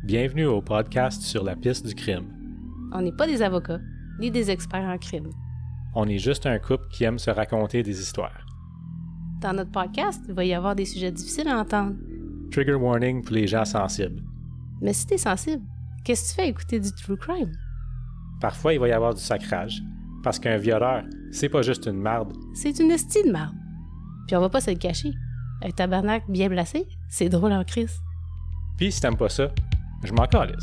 Bienvenue au podcast sur la piste du crime. On n'est pas des avocats, ni des experts en crime. On est juste un couple qui aime se raconter des histoires. Dans notre podcast, il va y avoir des sujets difficiles à entendre. Trigger warning pour les gens sensibles. Mais si t'es sensible, qu'est-ce que tu fais à écouter du true crime? Parfois, il va y avoir du sacrage. Parce qu'un violeur, c'est pas juste une marde. C'est une estie de marde. Puis on va pas se le cacher. Un tabarnak bien placé, c'est drôle en crise. Puis si t'aimes pas ça, je m'en calisse.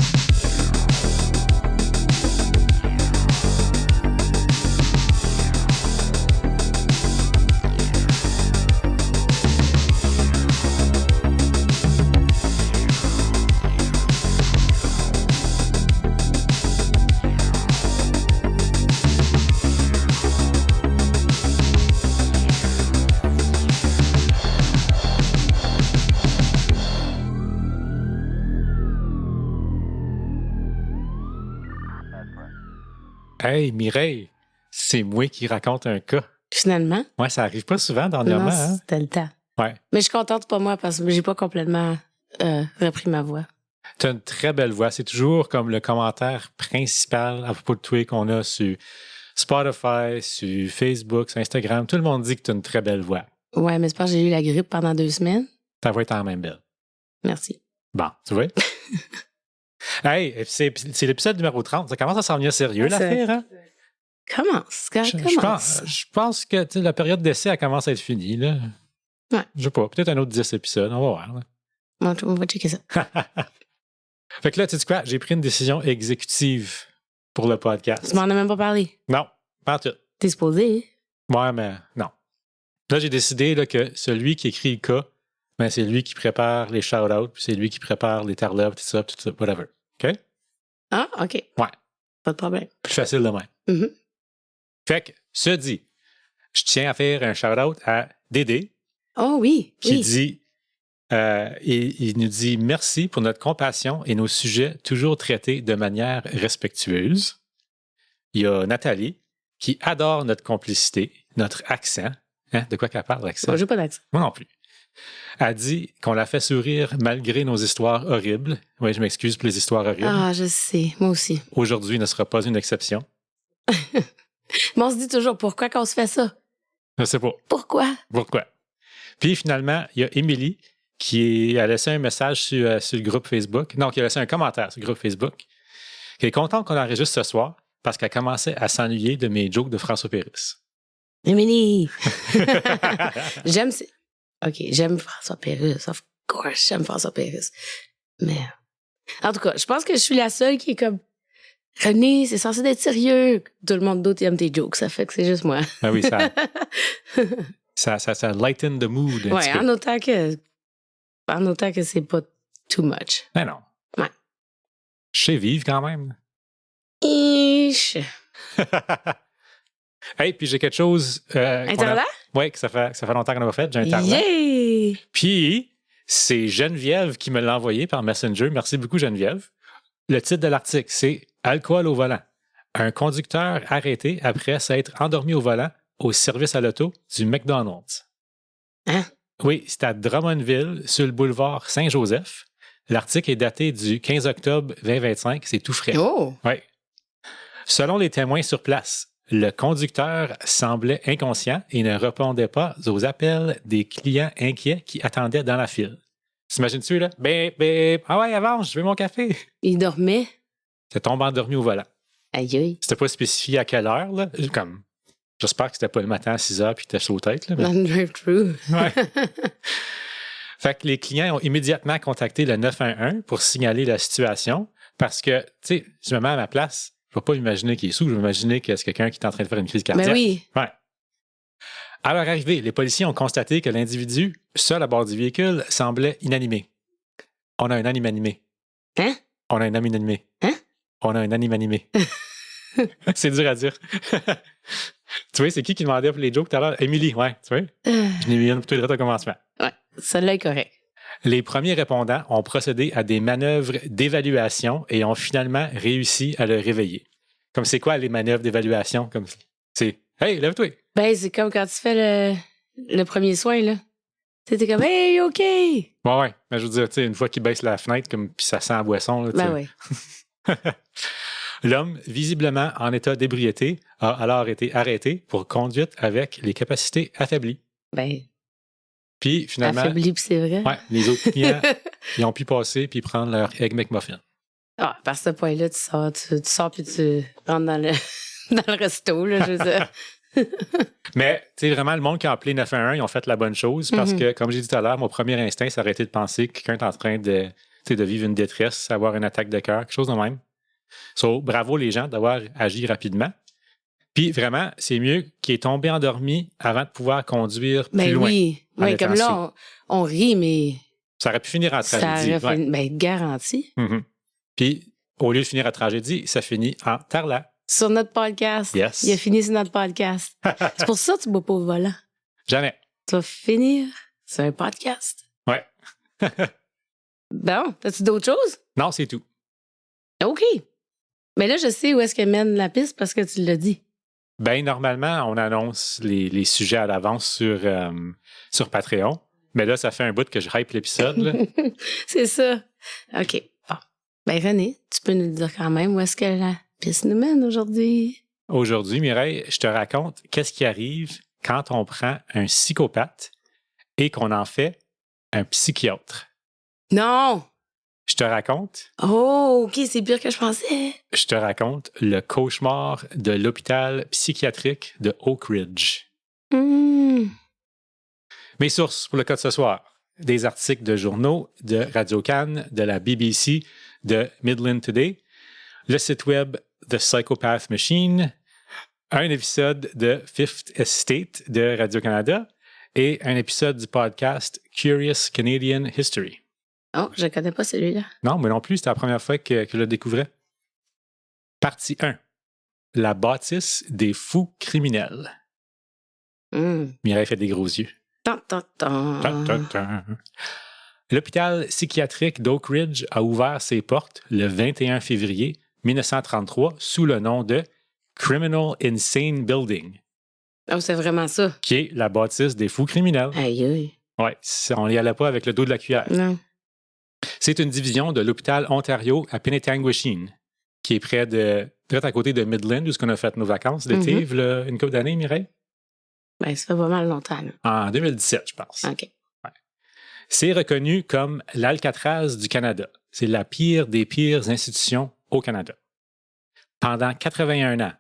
Hey, Mireille, c'est moi qui raconte un cas. Finalement? Ouais, ça arrive pas souvent dernièrement. Non, c'était le temps. Ouais. Mais je suis contente, pas moi, parce que j'ai pas complètement repris ma voix. T'as une très belle voix. C'est toujours comme le commentaire principal à propos de toi qu'on a sur Spotify, sur Facebook, sur Instagram. Tout le monde dit que t'as une très belle voix. Ouais, mais c'est parce que j'ai eu la grippe pendant 2 semaines. Ta voix est en même belle. Merci. Bon, tu vois? Hey, c'est l'épisode numéro 30. Ça commence à s'en venir sérieux, l'affaire, hein? Commence. Je pense que la période d'essai, elle commence à être finie, là. Ouais. Je sais pas, peut-être un autre 10 épisodes, on va voir. Là. On va checker ça. Fait que là, tu sais quoi? J'ai pris une décision exécutive pour le podcast. Tu m'en as même pas parlé. Non, pas tout. T'es supposé? Ouais, mais non. Là, j'ai décidé là, que celui qui écrit le cas, ben, c'est lui qui prépare les shout-outs, puis c'est lui qui prépare les tarlobes, tout ça, whatever. OK? Ah, OK. Ouais. Pas de problème. Plus facile de même. Mm-hmm. Fait que, ce dit, je tiens à faire un shout-out à Dédé, Oh oui. qui dit, il nous dit merci pour notre compassion et nos sujets toujours traités de manière respectueuse. Il y a Nathalie, qui adore notre complicité, notre accent. Hein? De quoi qu'elle parle, l'accent? Moi, j'ai pas d'accent. Moi non plus. Elle dit qu'on la fait sourire malgré nos histoires horribles. Oui, je m'excuse pour les histoires horribles. Ah, je sais. Moi aussi. Aujourd'hui ne sera pas une exception. Mais on se dit toujours, pourquoi qu'on se fait ça? Je sais pas. Pourquoi? Pourquoi? Puis finalement, il y a Émilie qui a laissé un message sur le groupe Facebook. Non, qui a laissé un commentaire sur le groupe Facebook. Qui est contente qu'on enregistre ce soir parce qu'elle commençait à s'ennuyer de mes jokes de François Pérusse. Émilie! J'aime François Pérusse. Of course, j'aime François Pérusse. Mais, en tout cas, je pense que je suis la seule qui est comme, René, c'est censé être sérieux. Tout le monde d'autre aime tes jokes, ça fait que c'est juste moi. Ah oui, ça lighten the mood. Ouais, en autant que c'est pas too much. Ben non. Ouais. Je sais vivre quand même. Ish. Hey, puis j'ai quelque chose. Interlac? Oui, que ça fait longtemps qu'on n'a pas fait. J'ai un tarlac. Yeah! Puis, c'est Geneviève qui me l'a envoyé par Messenger. Merci beaucoup, Geneviève. Le titre de l'article, c'est Alcool au volant. Un conducteur arrêté après s'être endormi au volant au service à l'auto du McDonald's. Hein? Oui, c'est à Drummondville, sur le boulevard Saint-Joseph. L'article est daté du 15 octobre 2025. C'est tout frais. Oh! Oui. Selon les témoins sur place, le conducteur semblait inconscient et ne répondait pas aux appels des clients inquiets qui attendaient dans la file. T'imagines-tu, là? Bip, bip. Ah ouais, avance, je veux mon café. Il dormait. Il tombé endormi au volant. Aïe aïe. C'était pas spécifié à quelle heure, là. J'espère que c'était pas le matin à 6 heures puis qu'il était sur la tête, là. Mais... Not drive-through. Ouais. Fait que les clients ont immédiatement contacté le 911 pour signaler la situation parce que, tu sais, je me mets à ma place. Je ne vais pas imaginer qu'il est sous, je vais imaginer que c'est quelqu'un qui est en train de faire une crise cardiaque. Mais oui. Ouais. À leur arrivée, les policiers ont constaté que l'individu, seul à bord du véhicule, semblait inanimé. On a un anime animé. Hein? On a un anime animé. Hein? On a un anime animé. C'est dur à dire. Tu vois, c'est qui demandait pour les jokes tout à l'heure? Émilie, ouais, tu vois? Je n'ai mis une plutôt de au commencement. Ouais, celle-là est correcte. Les premiers répondants ont procédé à des manœuvres d'évaluation et ont finalement réussi à le réveiller. Comme c'est quoi les manœuvres d'évaluation? Comme c'est « Hey, lève-toi! » Ben, c'est comme quand tu fais le premier soin, là. T'étais comme, hey, OK! Ouais. Mais je veux dire, tu sais, une fois qu'il baisse la fenêtre, puis ça sent la boisson, là, tu sais. Ben oui. L'homme, visiblement en état d'ébriété, a alors été arrêté pour conduite avec les capacités affaiblies. Ben, Puis finalement, affaibli, puis c'est vrai. ouais, les autres clients, ils ont pu passer puis prendre leur Egg McMuffin. Ah, par ce point-là, tu sors puis tu rentres dans le, dans le resto, là, je veux dire. Mais, tu sais, vraiment, le monde qui a appelé 911, ils ont fait la bonne chose parce que, comme j'ai dit tout à l'heure, mon premier instinct, ça aurait été de penser que quelqu'un est en train de vivre une détresse, avoir une attaque de cœur, quelque chose de même. So, bravo les gens d'avoir agi rapidement. Puis vraiment, c'est mieux qu'il est tombé endormi avant de pouvoir conduire plus Ben loin. oui. Oui, comme étant là, on rit, mais Ça aurait pu finir en ça tragédie. aurait fait, ben, garanti. Mhm. Puis, au lieu de finir en tragédie, ça finit en tarlat. Sur notre podcast. Yes. Il a fini sur notre podcast. C'est pour ça que tu bois pas au volant. Jamais. Tu vas finir sur un podcast. Ouais. Bon, as-tu d'autres choses? Non, c'est tout. OK. Mais là, je sais où est-ce qu'elle mène la piste parce que tu l'as dit. Ben, normalement, on annonce les sujets à l'avance sur Patreon. Mais là, ça fait un bout que je hype l'épisode. Là. C'est ça. OK. Bon. Ben, René, tu peux nous dire quand même où est-ce que la piste nous mène aujourd'hui? Aujourd'hui, Mireille, je te raconte qu'est-ce qui arrive quand on prend un psychopathe et qu'on en fait un psychiatre. Non! Je te raconte. Oh, OK, c'est pire que je pensais. Je te raconte le cauchemar de l'hôpital psychiatrique de Oak Ridge. Mes sources pour le cas de ce soir. Des articles de journaux, de Radio-Can, de la BBC, de Midland Today, le site web The Psychopath Machine, un épisode de Fifth Estate de Radio-Canada et un épisode du podcast Curious Canadian History. Oh, je ne connais pas celui-là. Non, moi non plus, c'était la première fois que je le découvrais. Partie 1. La bâtisse des fous criminels. Mireille fait des gros yeux. Tan, tan, tan. Tan, tan, tan. L'hôpital psychiatrique d'Oak Ridge a ouvert ses portes le 21 février 1933 sous le nom de Criminal Insane Building. Oh, c'est vraiment ça. Qui est la bâtisse des fous criminels. Aïe, aïe. Oui, on n'y allait pas avec le dos de la cuillère. Non. C'est une division de l'hôpital Ontario à Penetanguishene, qui est près à côté de Midland, où on a fait nos vacances d'été, une couple d'années, Mireille? Ben, ça fait pas mal longtemps. Là. En 2017, je pense. OK. Ouais. C'est reconnu comme l'Alcatraz du Canada. C'est la pire des pires institutions au Canada. Pendant 81 ans,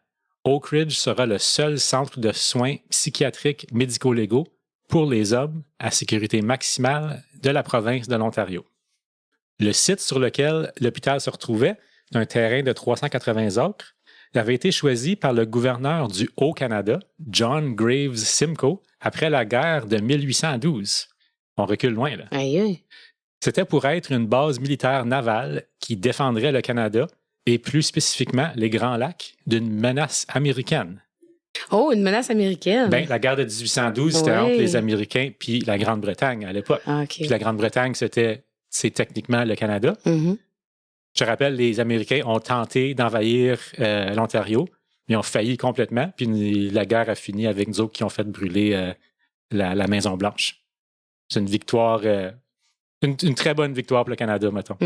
Oak Ridge sera le seul centre de soins psychiatriques médico-légaux pour les hommes à sécurité maximale de la province de l'Ontario. Le site sur lequel l'hôpital se retrouvait, un terrain de 380 acres, avait été choisi par le gouverneur du Haut-Canada, John Graves Simcoe, après la guerre de 1812. On recule loin, là. Aïe, aïe. C'était pour être une base militaire navale qui défendrait le Canada et plus spécifiquement les Grands Lacs d'une menace américaine. Oh, une menace américaine. Ben, la guerre de 1812, c'était entre les Américains puis la Grande-Bretagne à l'époque. OK. Puis la Grande-Bretagne, c'est techniquement le Canada. Je rappelle, les Américains ont tenté d'envahir l'Ontario, mais ont failli complètement. Puis la guerre a fini avec nous autres qui ont fait brûler la Maison-Blanche. C'est une victoire, une très bonne victoire pour le Canada, mettons.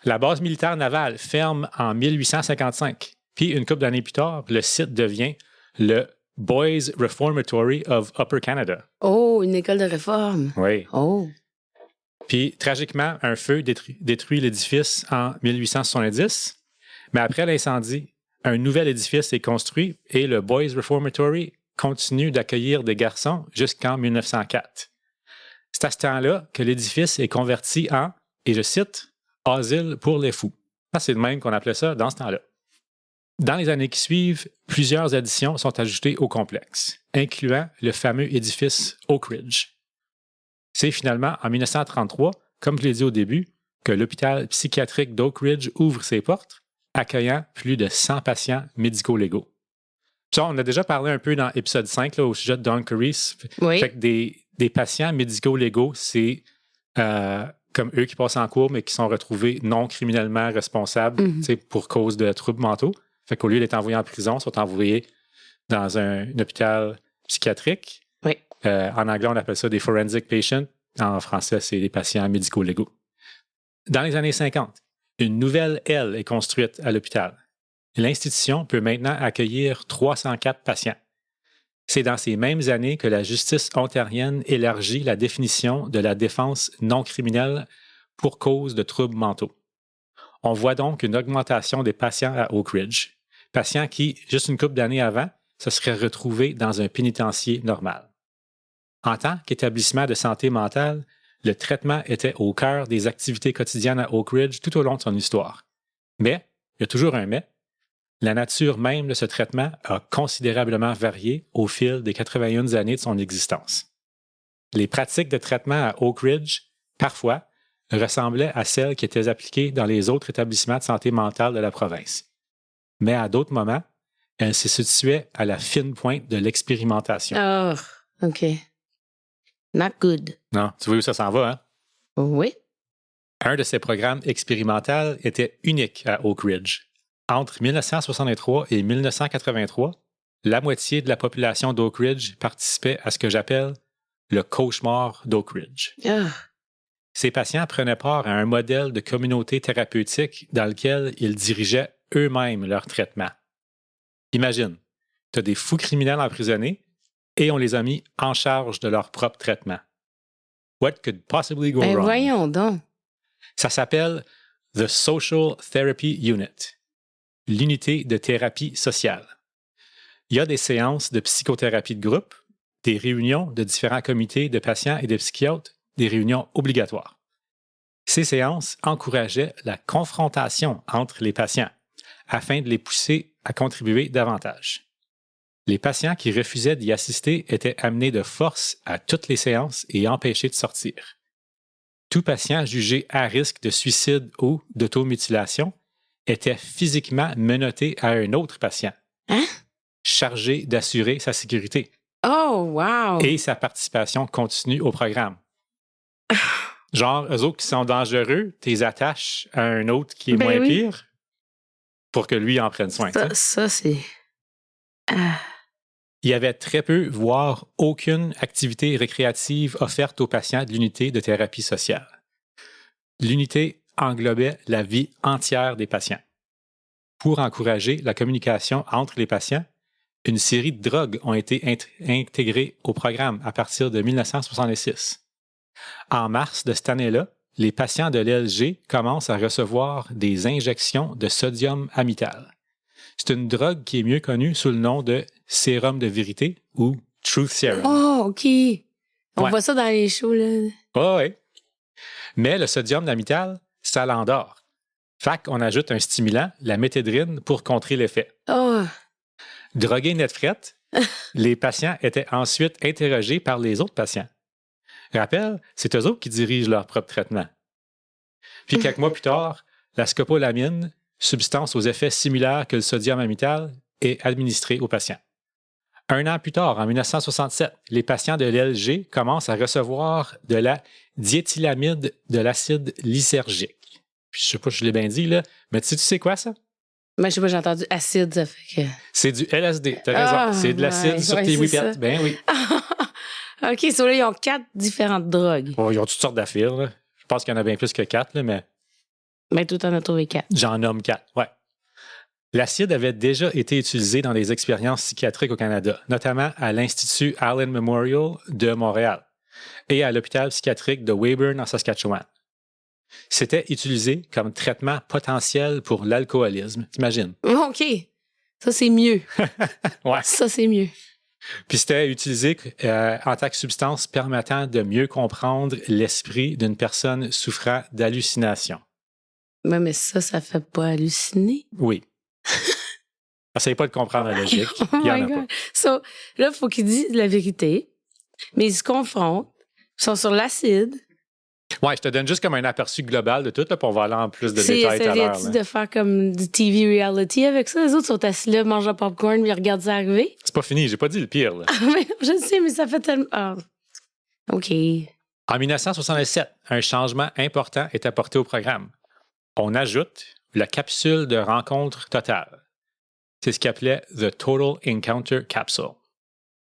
La base militaire navale ferme en 1855. Puis, une couple d'années plus tard, le site devient le Boys Reformatory of Upper Canada. Oh, une école de réforme. Oui. Oh. Puis, tragiquement, un feu détruit l'édifice en 1870. Mais après l'incendie, un nouvel édifice est construit et le Boys Reformatory continue d'accueillir des garçons jusqu'en 1904. C'est à ce temps-là que l'édifice est converti en, et je cite, « asile pour les fous ». C'est le même qu'on appelait ça dans ce temps-là. Dans les années qui suivent, plusieurs additions sont ajoutées au complexe, incluant le fameux édifice Oak Ridge. C'est finalement en 1933, comme je l'ai dit au début, que l'hôpital psychiatrique d'Oak Ridge ouvre ses portes, accueillant plus de 100 patients médico-légaux. Ça, on a déjà parlé un peu dans l'épisode 5 là, au sujet de Don Curry. Oui. Fait que des patients médico-légaux, c'est comme eux qui passent en cours, mais qui sont retrouvés non criminellement responsables pour cause de troubles mentaux. Fait qu'au lieu d'être envoyés en prison, ils sont envoyés dans un hôpital psychiatrique. Oui. En anglais, on appelle ça des forensic patients. En français, c'est des patients médico-légaux. Dans les années 50, une nouvelle aile est construite à l'hôpital. L'institution peut maintenant accueillir 304 patients. C'est dans ces mêmes années que la justice ontarienne élargit la définition de la défense non criminelle pour cause de troubles mentaux. On voit donc une augmentation des patients à Oak Ridge, patients qui, juste une couple d'années avant, se seraient retrouvés dans un pénitencier normal. En tant qu'établissement de santé mentale, le traitement était au cœur des activités quotidiennes à Oak Ridge tout au long de son histoire. Mais, il y a toujours un mais, la nature même de ce traitement a considérablement varié au fil des 81 années de son existence. Les pratiques de traitement à Oak Ridge, parfois, ressemblaient à celles qui étaient appliquées dans les autres établissements de santé mentale de la province. Mais à d'autres moments, elles se situaient à la fine pointe de l'expérimentation. Oh, OK. Not good. Non, tu vois où ça s'en va, hein? Oui. Un de ces programmes expérimentaux était unique à Oak Ridge. Entre 1963 et 1983, la moitié de la population d'Oak Ridge participait à ce que j'appelle le cauchemar d'Oak Ridge. Ah. Ces patients prenaient part à un modèle de communauté thérapeutique dans lequel ils dirigeaient eux-mêmes leur traitement. Imagine, tu as des fous criminels emprisonnés et on les a mis en charge de leur propre traitement. What could possibly go wrong? Voyons donc. Ça s'appelle The Social Therapy Unit, l'unité de thérapie sociale. Il y a des séances de psychothérapie de groupe, des réunions de différents comités de patients et de psychiatres, des réunions obligatoires. Ces séances encourageaient la confrontation entre les patients afin de les pousser à contribuer davantage. Les patients qui refusaient d'y assister étaient amenés de force à toutes les séances et empêchés de sortir. Tout patient jugé à risque de suicide ou d'automutilation était physiquement menotté à un autre patient, chargé d'assurer sa sécurité Oh, wow! et sa participation continue au programme. Genre, eux autres qui sont dangereux, tu les attaches à un autre qui est moins pire pour que lui en prenne soin. Ça c'est... Il y avait très peu, voire aucune activité récréative offerte aux patients de l'unité de thérapie sociale. L'unité englobait la vie entière des patients. Pour encourager la communication entre les patients, une série de drogues ont été intégrées au programme à partir de 1966. En mars de cette année-là, les patients de l'LG commencent à recevoir des injections de sodium amytal. C'est une drogue qui est mieux connue sous le nom de sérum de vérité ou Truth Serum. Oh, OK. On voit ça dans les shows, là. Oh, oui. Mais le sodium d'amytal, ça l'endort. Fait qu'on ajoute un stimulant, la méthédrine, pour contrer l'effet. Oh. Drogués net frette, les patients étaient ensuite interrogés par les autres patients. Rappel, c'est eux autres qui dirigent leur propre traitement. Puis quelques mois plus tard, la scopolamine, substance aux effets similaires que le sodium amytal, est administrée aux patients. Un an plus tard, en 1967, les patients de l'LG commencent à recevoir de la diéthylamide de l'acide lysergique. Puis, je sais pas si je l'ai bien dit, là, mais tu sais quoi, ça? Mais je sais pas, j'ai entendu acide, ça fait que... C'est du LSD, t'as raison. C'est de l'acide sur tes whippets. Ben oui. OK, so là, ils ont 4 différentes drogues. Oh, ils ont toutes sortes d'affaires, là. Je pense qu'il y en a bien plus que 4, là, mais... Mais toi, t'en as trouvé 4. J'en nomme 4, ouais. L'acide avait déjà été utilisé dans des expériences psychiatriques au Canada, notamment à l'Institut Allen Memorial de Montréal et à l'hôpital psychiatrique de Weyburn en Saskatchewan. C'était utilisé comme traitement potentiel pour l'alcoolisme, t'imagines? OK. Ça, c'est mieux. Ouais. Ça, c'est mieux. Puis c'était utilisé en tant que substance permettant de mieux comprendre l'esprit d'une personne souffrant d'hallucinations. Ouais, mais ça fait pas halluciner. Oui. Essayez pas de comprendre la logique. Oh Il y en my a God. pas. So, là, il faut qu'ils disent la vérité, mais ils se confrontent, ils sont sur l'acide. Ouais, je te donne juste comme un aperçu global de tout, là, puis on va aller en plus de détails tout à l'heure. C'est de faire comme du TV reality avec ça. Les autres sont assis là, mangent un popcorn, puis ils regardent ça arriver. C'est pas fini, j'ai pas dit le pire. Là. Mais je sais, mais ça fait tellement... Ah. OK. En 1967, un changement important est apporté au programme. On ajoute la capsule de rencontre totale. C'est ce qu'il appelait The Total Encounter Capsule.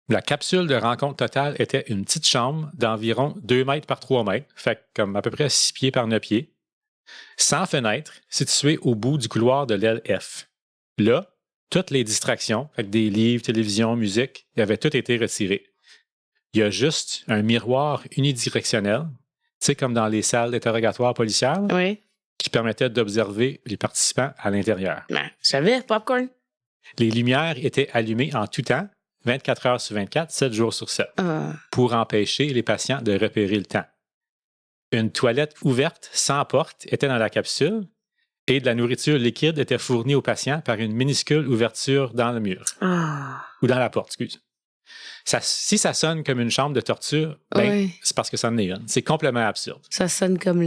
La capsule de rencontre totale était une petite chambre d'environ 2 mètres par 3 mètres, fait comme à peu près 6 pieds par 9 pieds, sans fenêtre, située au bout du couloir de l'aile F. Là, toutes les distractions, fait que des livres, télévision, musique, avaient toutes été retirées. Il y a juste un miroir unidirectionnel, tu sais, comme dans les salles d'interrogatoire policières, Oui. qui permettait d'observer les participants à l'intérieur. Ben, je savais, popcorn. Les lumières étaient allumées en tout temps, 24 heures sur 24, 7 jours sur 7, pour empêcher les patients de repérer le temps. Une toilette ouverte sans porte était dans la capsule et de la nourriture liquide était fournie aux patients par une minuscule ouverture dans le mur. Ou dans la porte, excuse. Si ça sonne comme une chambre de torture, ben, c'est parce que ça en est une. C'est complètement absurde. Ça sonne comme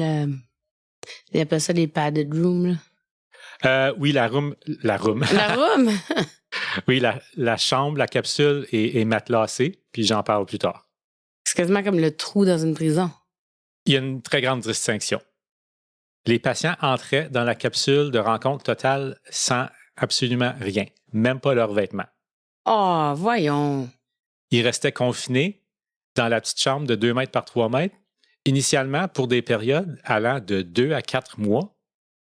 ils appellent ça les padded rooms, là. Oui, la room. La room? Oui, la chambre, la capsule est matelassée, puis j'en parle plus tard. C'est quasiment comme le trou dans une prison. Il y a une très grande distinction. Les patients entraient dans la capsule de rencontre totale sans absolument rien, même pas leurs vêtements. Oh, voyons. Ils restaient confinés dans la petite chambre de 2 mètres par 3 mètres, initialement pour des périodes allant de 2 à 4 mois,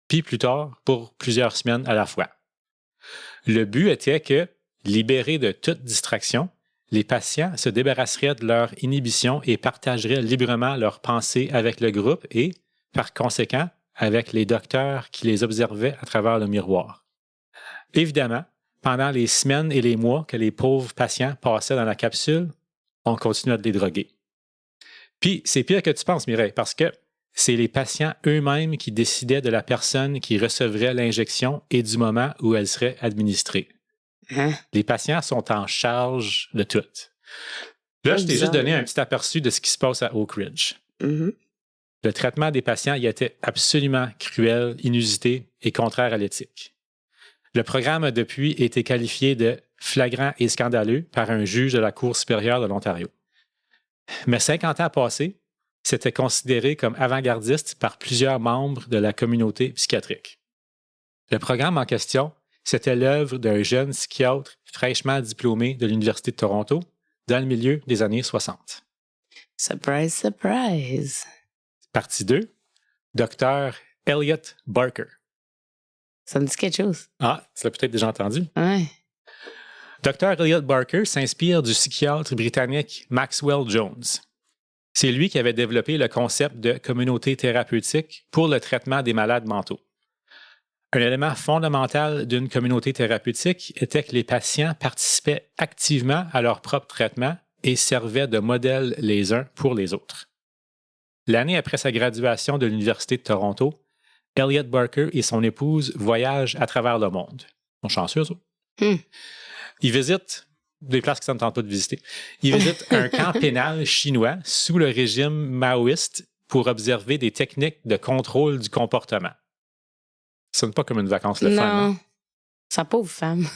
puis plus tard pour plusieurs semaines à la fois. Le but était que, libérés de toute distraction, les patients se débarrasseraient de leur inhibition et partageraient librement leurs pensées avec le groupe et, par conséquent, avec les docteurs qui les observaient à travers le miroir. Évidemment, pendant les semaines et les mois que les pauvres patients passaient dans la capsule, on continuait de les droguer. Puis, c'est pire que tu penses, Mireille, parce que c'est les patients eux-mêmes qui décidaient de la personne qui recevrait l'injection et du moment où elle serait administrée. Hein? Les patients sont en charge de tout. Là, je t'ai juste donné un petit aperçu de ce qui se passe à Oak Ridge. Mm-hmm. Le traitement des patients y était absolument cruel, inusité et contraire à l'éthique. Le programme a depuis été qualifié de flagrant et scandaleux par un juge de la Cour supérieure de l'Ontario. Mais 50 ans passés, c'était considéré comme avant-gardiste par plusieurs membres de la communauté psychiatrique. Le programme en question, c'était l'œuvre d'un jeune psychiatre fraîchement diplômé de l'Université de Toronto dans le milieu des années 60. Surprise, surprise. Partie 2, Dr. Elliot Barker. Ça me dit quelque chose. Ah, tu l'as peut-être déjà entendu. Ouais. Dr. Elliot Barker s'inspire du psychiatre britannique Maxwell Jones. C'est lui qui avait développé le concept de communauté thérapeutique pour le traitement des malades mentaux. Un élément fondamental d'une communauté thérapeutique était que les patients participaient activement à leur propre traitement et servaient de modèle les uns pour les autres. L'année après sa graduation de l'Université de Toronto, Elliot Barker et son épouse voyagent à travers le monde. Ils sont chanceux, eux. Ils visitent des places qui ne tentent pas de visiter. Ils visitent un camp pénal chinois sous le régime maoïste pour observer des techniques de contrôle du comportement. Ça sonne pas comme une vacance le fun. Non, sa pauvre femme.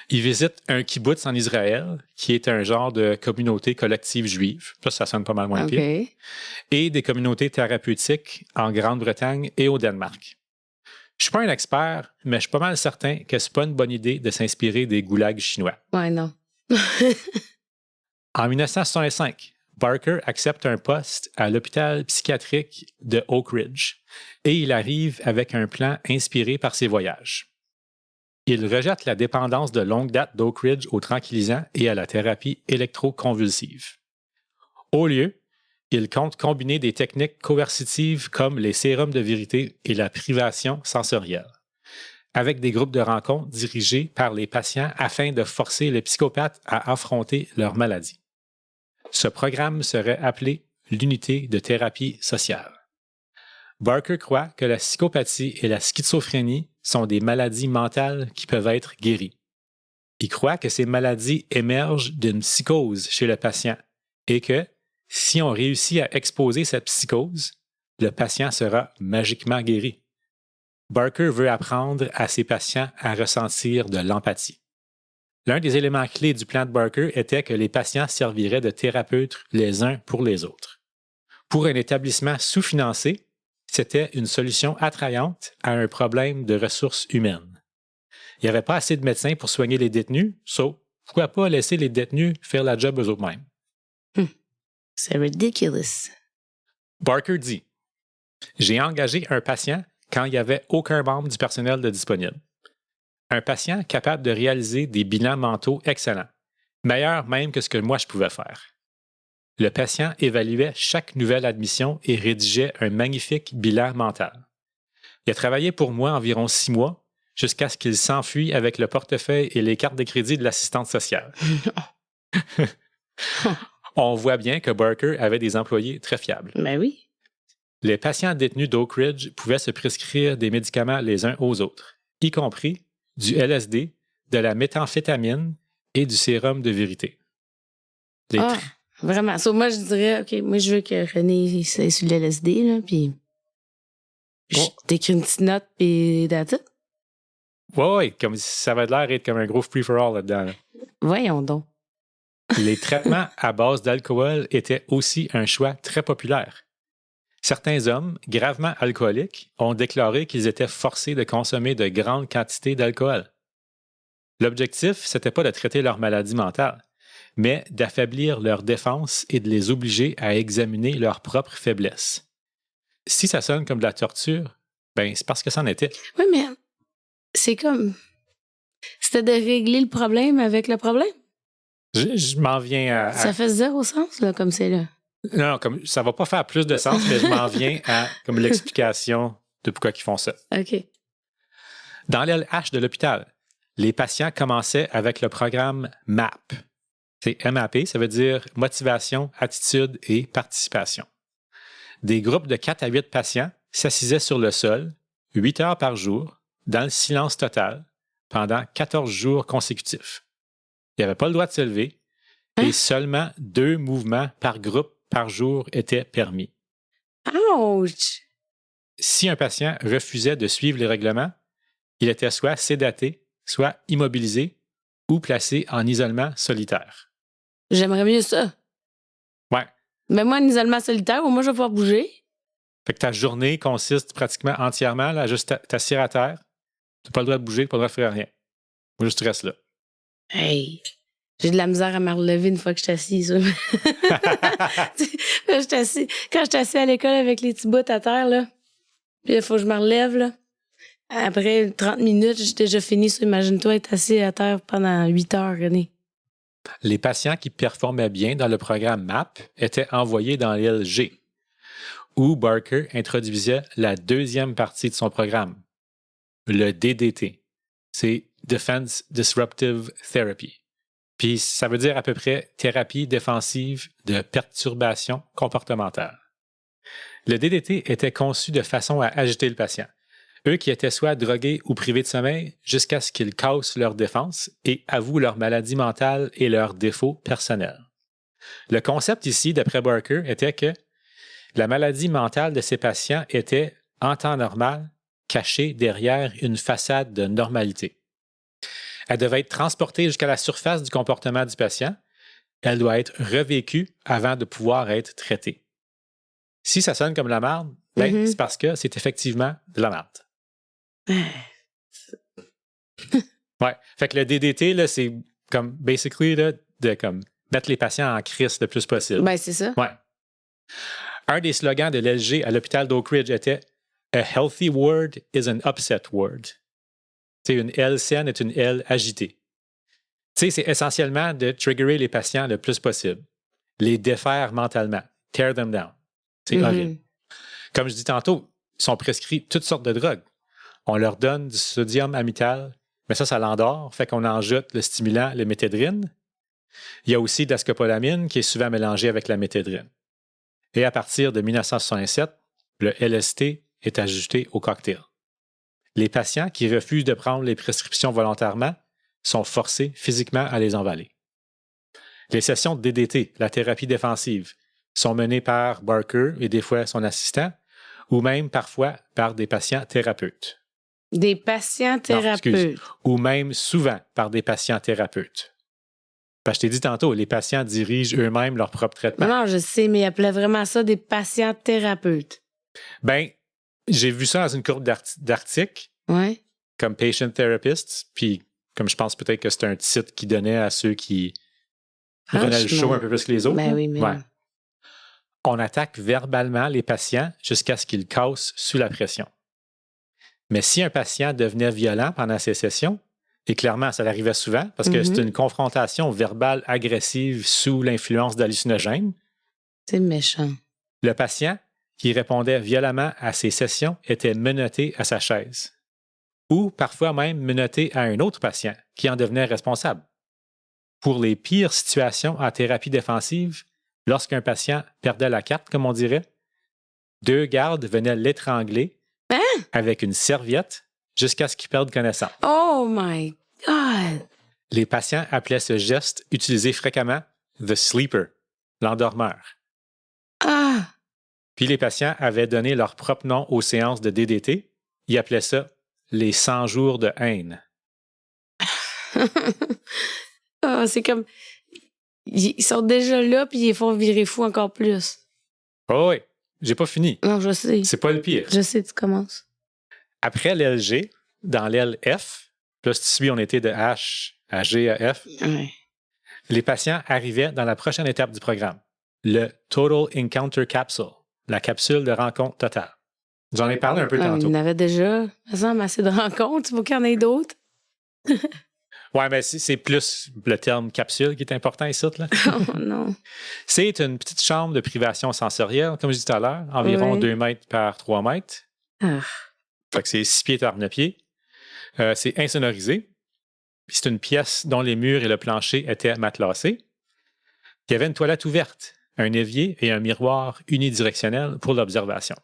Ils visitent un kibbutz en Israël, qui est un genre de communauté collective juive. Ça sonne pas mal moins pire. Et des communautés thérapeutiques en Grande-Bretagne et au Danemark. Je suis pas un expert, mais je suis pas mal certain que c'est pas une bonne idée de s'inspirer des goulags chinois. Ouais, non. En 1965, Barker accepte un poste à l'hôpital psychiatrique de Oak Ridge et il arrive avec un plan inspiré par ses voyages. Il rejette la dépendance de longue date d'Oak Ridge aux tranquillisants et à la thérapie électroconvulsive. Au lieu, il compte combiner des techniques coercitives comme les sérums de vérité et la privation sensorielle, avec des groupes de rencontres dirigés par les patients afin de forcer les psychopathes à affronter leur maladie. Ce programme serait appelé l'unité de thérapie sociale. Barker croit que la psychopathie et la schizophrénie sont des maladies mentales qui peuvent être guéries. Il croit que ces maladies émergent d'une psychose chez le patient et que, si on réussit à exposer cette psychose, le patient sera magiquement guéri. Barker veut apprendre à ses patients à ressentir de l'empathie. L'un des éléments clés du plan de Barker était que les patients serviraient de thérapeutes les uns pour les autres. Pour un établissement sous-financé, c'était une solution attrayante à un problème de ressources humaines. Il n'y avait pas assez de médecins pour soigner les détenus, pourquoi pas laisser les détenus faire la job eux-mêmes? C'est ridiculous. Barker dit « J'ai engagé un patient quand il n'y avait aucun membre du personnel de disponible. Un patient capable de réaliser des bilans mentaux excellents, meilleurs même que ce que moi je pouvais faire. Le patient évaluait chaque nouvelle admission et rédigeait un magnifique bilan mental. Il a travaillé pour moi environ 6 mois jusqu'à ce qu'il s'enfuit avec le portefeuille et les cartes de crédit de l'assistante sociale. » On voit bien que Barker avait des employés très fiables. Ben oui. Les patients détenus d'Oak Ridge pouvaient se prescrire des médicaments les uns aux autres, y compris du LSD, de la méthamphétamine et du sérum de vérité. Vraiment. So, moi, je dirais, OK, moi, je veux que René soit sur le LSD, là, puis je t'écris une petite note, puis that's it. Oui, comme ça avait l'air d'être comme un gros free-for-all là-dedans. Là. Voyons donc. Les traitements à base d'alcool étaient aussi un choix très populaire. Certains hommes, gravement alcooliques, ont déclaré qu'ils étaient forcés de consommer de grandes quantités d'alcool. L'objectif, c'était pas de traiter leur maladie mentale, mais d'affaiblir leur défense et de les obliger à examiner leurs propres faiblesses. Si ça sonne comme de la torture, ben c'est parce que c'en était. Oui, mais c'est comme... C'était de régler le problème avec le problème. Je m'en viens à... Ça fait zéro sens, là, comme c'est là. Non, comme ça va pas faire plus de sens, mais je m'en viens à comme l'explication de pourquoi ils font ça. OK. Dans l'LH de l'hôpital, les patients commençaient avec le programme MAP. C'est MAP, ça veut dire motivation, attitude et participation. Des groupes de 4 à 8 patients s'assisaient sur le sol, 8 heures par jour, dans le silence total, pendant 14 jours consécutifs. Il n'y avait pas le droit de se lever et seulement 2 mouvements par groupe par jour étaient permis. Ouch! Si un patient refusait de suivre les règlements, il était soit sédaté, soit immobilisé ou placé en isolement solitaire. J'aimerais mieux ça. Ouais. Mais moi, en isolement solitaire, où moi, je vais pouvoir bouger. Fait que ta journée consiste pratiquement entièrement là, juste t'asseoir à terre. Tu n'as pas le droit de bouger, pas le droit de faire rien. Moi, juste tu restes là. Hey! J'ai de la misère à me relever une fois que je suis assise. Quand je suis assise à l'école avec les petits bouts à terre, là, puis il faut que je me relève, là. Après 30 minutes, j'ai déjà fini. Imagine-toi être assis à terre pendant 8 heures, René. Les patients qui performaient bien dans le programme MAP étaient envoyés dans l'LG, où Barker introduisait la deuxième partie de son programme, le DDT. C'est Defense Disruptive Therapy. Puis ça veut dire à peu près thérapie défensive de perturbation comportementale. Le DDT était conçu de façon à agiter le patient. Eux qui étaient soit drogués ou privés de sommeil jusqu'à ce qu'ils cassent leur défense et avouent leur maladie mentale et leurs défauts personnels. Le concept ici, d'après Barker, était que la maladie mentale de ces patients était, en temps normal, cachée derrière une façade de normalité. Elle devait être transportée jusqu'à la surface du comportement du patient. Elle doit être revécue avant de pouvoir être traitée. Si ça sonne comme la marde, ben, c'est parce que c'est effectivement de la marde. Ouais. Fait que le DDT, là, c'est comme, basically, là, de comme, mettre les patients en crise le plus possible. Ben, c'est ça. Ouais. Un des slogans de l'LG à l'hôpital d'Oak Ridge était « A healthy ward is an upset ward ». T'sais, une L saine est une L agitée. T'sais, c'est essentiellement de triggerer les patients le plus possible, les défaire mentalement, tear them down. C'est horrible. Comme je dis tantôt, ils sont prescrits toutes sortes de drogues. On leur donne du sodium amital, mais ça l'endort, fait qu'on en ajoute le stimulant, le méthédrine. Il y a aussi de la scopolamine qui est souvent mélangée avec la méthédrine. Et à partir de 1967, le LSD est ajouté au cocktail. Les patients qui refusent de prendre les prescriptions volontairement sont forcés physiquement à les emballer. Les sessions de DDT, la thérapie défensive, sont menées par Barker et des fois son assistant, ou même parfois par des patients thérapeutes. Des patients thérapeutes. Ou même souvent par des patients thérapeutes. Je t'ai dit tantôt, les patients dirigent eux-mêmes leur propre traitement. Non, je sais, mais ils appelaient vraiment ça des patients thérapeutes. Ben, j'ai vu ça dans une courbe d'articles, ouais. comme patient therapists, puis Comme je pense peut-être que c'est un titre qui donnait à ceux qui prenaient le show Franchement. un peu plus que les autres. Ben oui, mais Ouais. On attaque verbalement les patients jusqu'à ce qu'ils cassent sous la pression. Mais si un patient devenait violent pendant ces sessions, et clairement, ça l'arrivait souvent, parce que c'est une confrontation verbale agressive sous l'influence d'hallucinogènes, c'est méchant. le patient qui répondait violemment à ces sessions était menotté à sa chaise, ou parfois même menotté à un autre patient qui en devenait responsable. Pour les pires situations en thérapie défensive, lorsqu'un patient perdait la carte, comme on dirait, 2 gardes venaient l'étrangler avec une serviette jusqu'à ce qu'il perde connaissance. Oh my God! Les patients appelaient ce geste utilisé fréquemment « the sleeper », l'endormeur. Ah! Puis les patients avaient donné leur propre nom aux séances de DDT. Ils appelaient ça les 100 jours de haine. Ah, c'est comme... Ils sont déjà là, puis ils les font virer fou encore plus. Oh oui, j'ai pas fini. Non, je sais. C'est pas le pire. Je sais, tu commences. Après l'aile G, dans l'aile F, là, si on était de H à G à F, Ouais. les patients arrivaient dans la prochaine étape du programme, le Total Encounter Capsule, la capsule de rencontre totale. J'en ai parlé un peu tantôt. Il y en avait déjà, ça semble, assez de rencontres. Il faut qu'il y en ait d'autres. Ouais, mais c'est plus le terme capsule qui est important ici, là. Oh non. C'est une petite chambre de privation sensorielle, comme je disais tout à l'heure, environ 2 mètres par 3 mètres. Ah. Fait que c'est 6 pieds par 9 pieds. C'est insonorisé. Puis c'est une pièce dont les murs et le plancher étaient matelassés. Il y avait une toilette ouverte, un évier et un miroir unidirectionnel pour l'observation.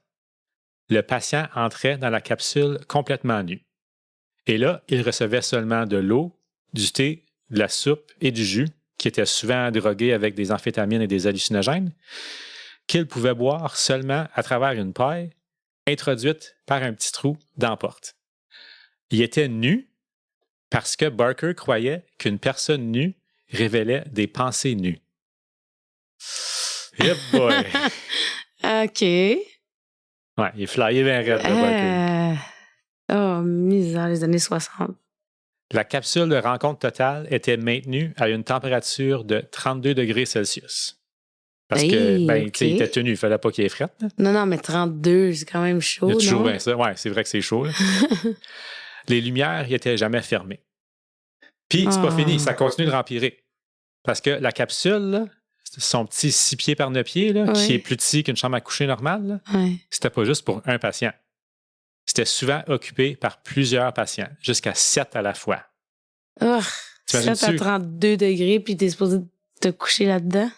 Le patient entrait dans la capsule complètement nu. Et là, il recevait seulement de l'eau, du thé, de la soupe et du jus, qui étaient souvent drogués avec des amphétamines et des hallucinogènes, qu'il pouvait boire seulement à travers une paille introduite par un petit trou dans la porte. Il était nu parce que Barker croyait qu'une personne nue révélait des pensées nues. Yep boy! OK. Ouais, il est flyé bien raide, le Barker. Oh, misère, les années 60. La capsule de rencontre totale était maintenue à une température de 32 degrés Celsius. Parce que, OK. tu sais, il était tenu, il ne fallait pas qu'il ait fret. Là. Non, mais 32, c'est quand même chaud, Il y a toujours non? bien ça. Ouais, c'est vrai que c'est chaud. Là. Les lumières n'étaient jamais fermées. Puis, c'est pas fini, ça continue de rempirer. Parce que la capsule, là, son petit 6 pieds par 9 pieds, là, qui est plus petit qu'une chambre à coucher normale, là, c'était pas juste pour un patient. C'était souvent occupé par plusieurs patients, jusqu'à 7 à la fois. Oh, 7 à 32 degrés, puis t'es supposé te coucher là-dedans?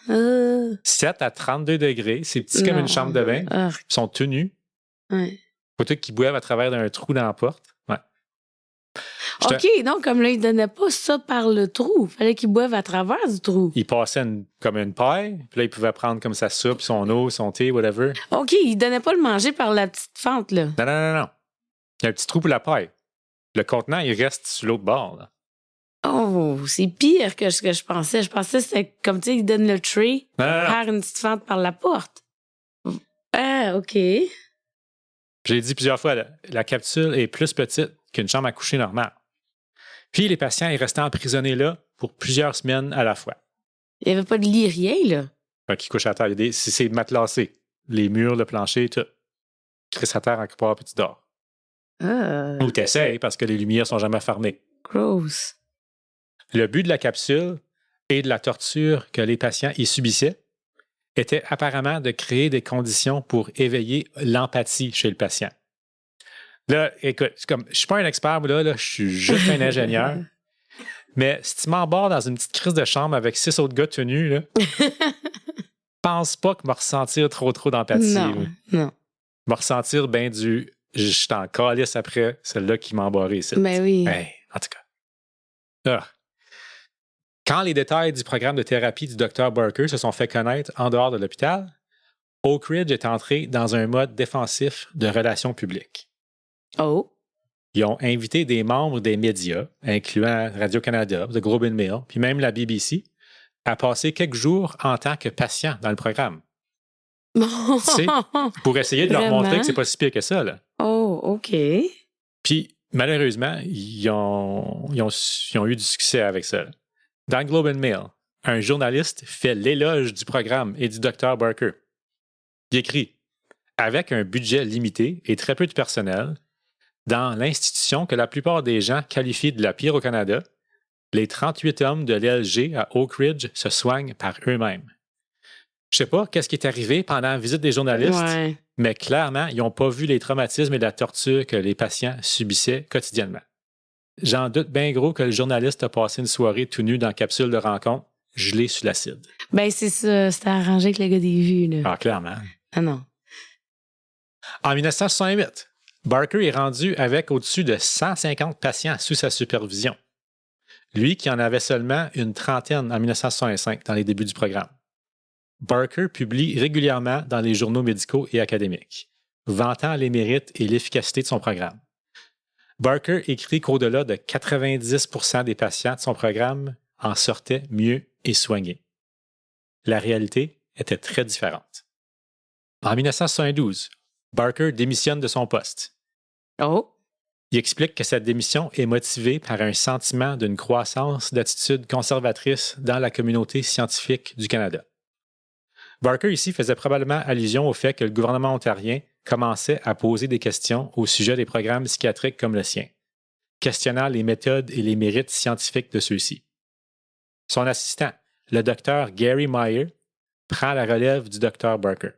7 à 32 degrés, c'est petit comme une chambre de bain. Ils sont tenus. Ouais. Faut tout qu'ils boivent à travers d'un trou dans la porte. Ouais. OK, donc comme là, ils donnaient pas ça par le trou. Il fallait qu'ils boivent à travers du trou. Ils passaient comme une paille, puis là, ils pouvaient prendre comme sa soupe, son eau, son thé, whatever. OK, ils donnaient pas le manger par la petite fente, là. Non. Il y a un petit trou pour la paille. Le contenant, il reste sur l'autre bord. Là. Oh, c'est pire que ce que je pensais. Je pensais que c'était comme, tu sais, ils donnent le tray, faire une petite fente par la porte. Ah, OK. J'ai dit plusieurs fois, la capsule est plus petite qu'une chambre à coucher normale. Puis les patients, ils restaient emprisonnés là pour plusieurs semaines à la fois. Il n'y avait pas de lit, rien, là. Fait qu'ils couchent à terre. C'est matelassé. Les murs, le plancher, tout. Chris à terre en quelque part, puis tu dors. Ou t'essayes parce que les lumières sont jamais fermées. Gross. Le but de la capsule et de la torture que les patients y subissaient était apparemment de créer des conditions pour éveiller l'empathie chez le patient. Là, écoute, je suis pas un expert, là, je suis juste un ingénieur. Mais si tu m'embarques dans une petite crise de chambre avec 6 autres gars tenus, là, pense pas que je vais ressentir trop d'empathie. Non. Je vais ressentir bien du je suis en calice après celle-là qui m'a embarré ici. Ben oui. Hey, en tout cas. Quand les détails du programme de thérapie du Dr. Barker se sont fait connaître en dehors de l'hôpital, Oak Ridge est entré dans un mode défensif de relations publiques. Oh. Ils ont invité des membres des médias, incluant Radio-Canada, The Globe and Mail, puis même la BBC, à passer quelques jours en tant que patients dans le programme. Tu sais, pour essayer de leur montrer que c'est pas si pire que ça. Là. Oh, OK. Puis, malheureusement, ils ont eu du succès avec ça. Dans le Globe and Mail, un journaliste fait l'éloge du programme et du Dr. Barker. Il écrit « Avec un budget limité et très peu de personnel, dans l'institution que la plupart des gens qualifient de la pire au Canada, les 38 hommes de l'LG à Oak Ridge se soignent par eux-mêmes. » Je sais pas qu'est-ce qui est arrivé pendant la visite des journalistes, Ouais. mais clairement, ils n'ont pas vu les traumatismes et la torture que les patients subissaient quotidiennement. J'en doute bien gros que le journaliste a passé une soirée tout nu dans la capsule de rencontre, gelé sur l'acide. Ben, c'est ça. C'était arrangé avec le gars des vues, là. Ah, clairement. Ah non. En 1968, Barker est rendu avec au-dessus de 150 patients sous sa supervision. Lui qui en avait seulement une trentaine en 1965 dans les débuts du programme. Barker publie régulièrement dans les journaux médicaux et académiques, vantant les mérites et l'efficacité de son programme. Barker écrit qu'au-delà de 90% des patients de son programme en sortaient mieux et soignés. La réalité était très différente. En 1972, Barker démissionne de son poste. Oh! Il explique que cette démission est motivée par un sentiment d'une croissance d'attitudes conservatrices dans la communauté scientifique du Canada. Barker ici faisait probablement allusion au fait que le gouvernement ontarien commençait à poser des questions au sujet des programmes psychiatriques comme le sien, questionnant les méthodes et les mérites scientifiques de ceux-ci. Son assistant, le docteur Gary Meyer, prend la relève du docteur Barker.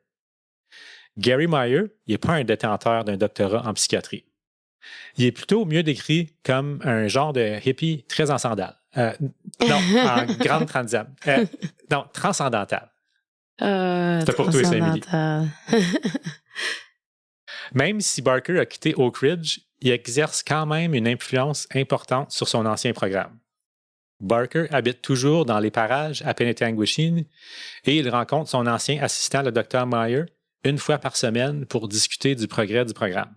Gary Meyer, il n'est pas un détenteur d'un doctorat en psychiatrie. Il est plutôt mieux décrit comme un genre de hippie très en sandales. Non, en grande transcendental. Non, transcendantal. C'était pour toi, Émilie. Même si Barker a quitté Oak Ridge, il exerce quand même une influence importante sur son ancien programme. Barker habite toujours dans les parages à Penetanguishene et il rencontre son ancien assistant, le Dr. Meyer, une fois par semaine pour discuter du progrès du programme.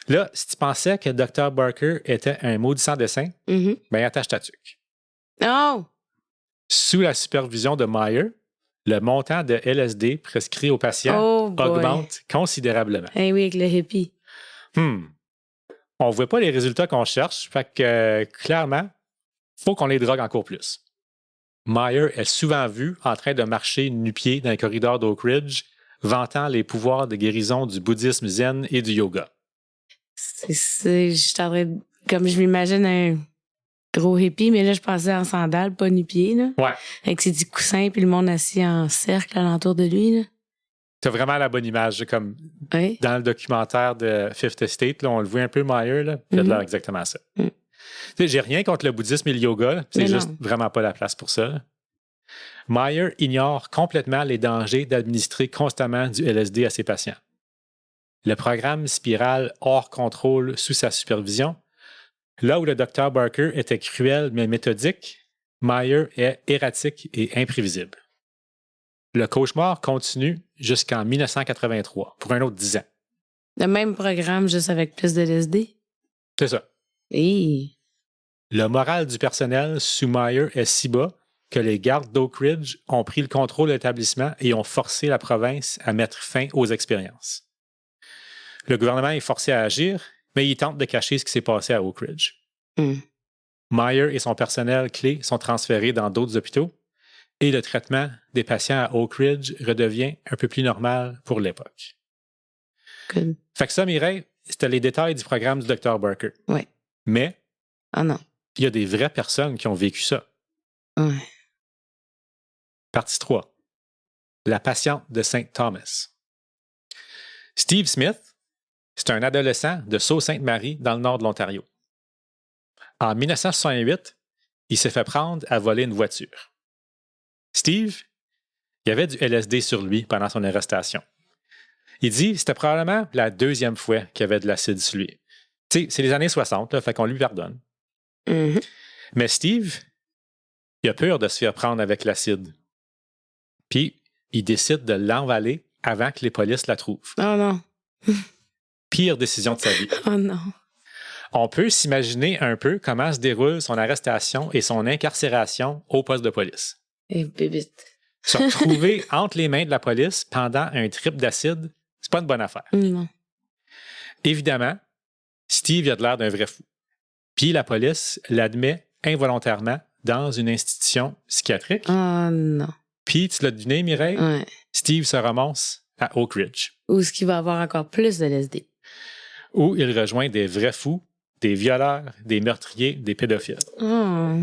Là, si tu pensais que Dr. Barker était un maudit sans dessin, ben attache ta tuque. Oh! Sous la supervision de Meyer, le montant de LSD prescrit aux patients augmente considérablement. Eh oui, avec le hippie. On ne voit pas les résultats qu'on cherche, fait que clairement, il faut qu'on les drogue encore plus. Meyer est souvent vu en train de marcher nu-pied dans les corridors d'Oak Ridge, vantant les pouvoirs de guérison du bouddhisme zen et du yoga. Je t'aurais, comme je m'imagine un gros hippie, mais là, je pensais en sandales, pas nu-pied, là. Ouais. Avec ses petits coussins, puis le monde assis en cercle alentour de lui, là. T'as vraiment la bonne image, comme dans le documentaire de Fifth Estate, là, on le voit un peu Meyer, là, il fait de l'air exactement ça. J'ai rien contre le bouddhisme et le yoga, là, c'est juste vraiment pas la place pour ça. Là. Meyer ignore complètement les dangers d'administrer constamment du LSD à ses patients. Le programme spirale hors contrôle sous sa supervision. Là où le Dr. Barker était cruel mais méthodique, Meyer est erratique et imprévisible. Le cauchemar continue jusqu'en 1983, pour un autre 10 ans. Le même programme, juste avec plus de LSD? C'est ça. Hey. Le moral du personnel sous Meyer est si bas que les gardes d'Oak Ridge ont pris le contrôle de l'établissement et ont forcé la province à mettre fin aux expériences. Le gouvernement est forcé à agir, mais il tente de cacher ce qui s'est passé à Oak Ridge. Meyer et son personnel clé sont transférés dans d'autres hôpitaux et le traitement des patients à Oak Ridge redevient un peu plus normal pour l'époque. Good. Fait que ça, Mireille, c'était les détails du programme du Dr. Barker. Ouais. Mais non. Il y a des vraies personnes qui ont vécu ça. Ouais. Partie 3. La patiente de Saint Thomas. Steve Smith, c'est un adolescent de Sault-Sainte-Marie dans le nord de l'Ontario. En 1968, il s'est fait prendre à voler une voiture. Steve, il avait du LSD sur lui pendant son arrestation. Il dit que c'était probablement la deuxième fois qu'il y avait de l'acide sur lui. Tu sais, c'est les années 60, là, fait qu'on lui pardonne. Mais Steve, il a peur de se faire prendre avec l'acide. Puis, il décide de l'envaler avant que les polices la trouvent. Oh non. Pire décision de sa vie. Oh non. On peut s'imaginer un peu comment se déroule son arrestation et son incarcération au poste de police. Et bébite. Se retrouver entre les mains de la police pendant un trip d'acide, c'est pas une bonne affaire. Non. Évidemment, Steve a de l'air d'un vrai fou. Puis la police l'admet involontairement dans une institution psychiatrique. Oh non. Puis, tu l'as deviné, Mireille, Ouais. Steve se ramasse à Oak Ridge, Ou est-ce qu'il va avoir encore plus de LSD? où il rejoint des vrais fous, des violeurs, des meurtriers, des pédophiles. Oh.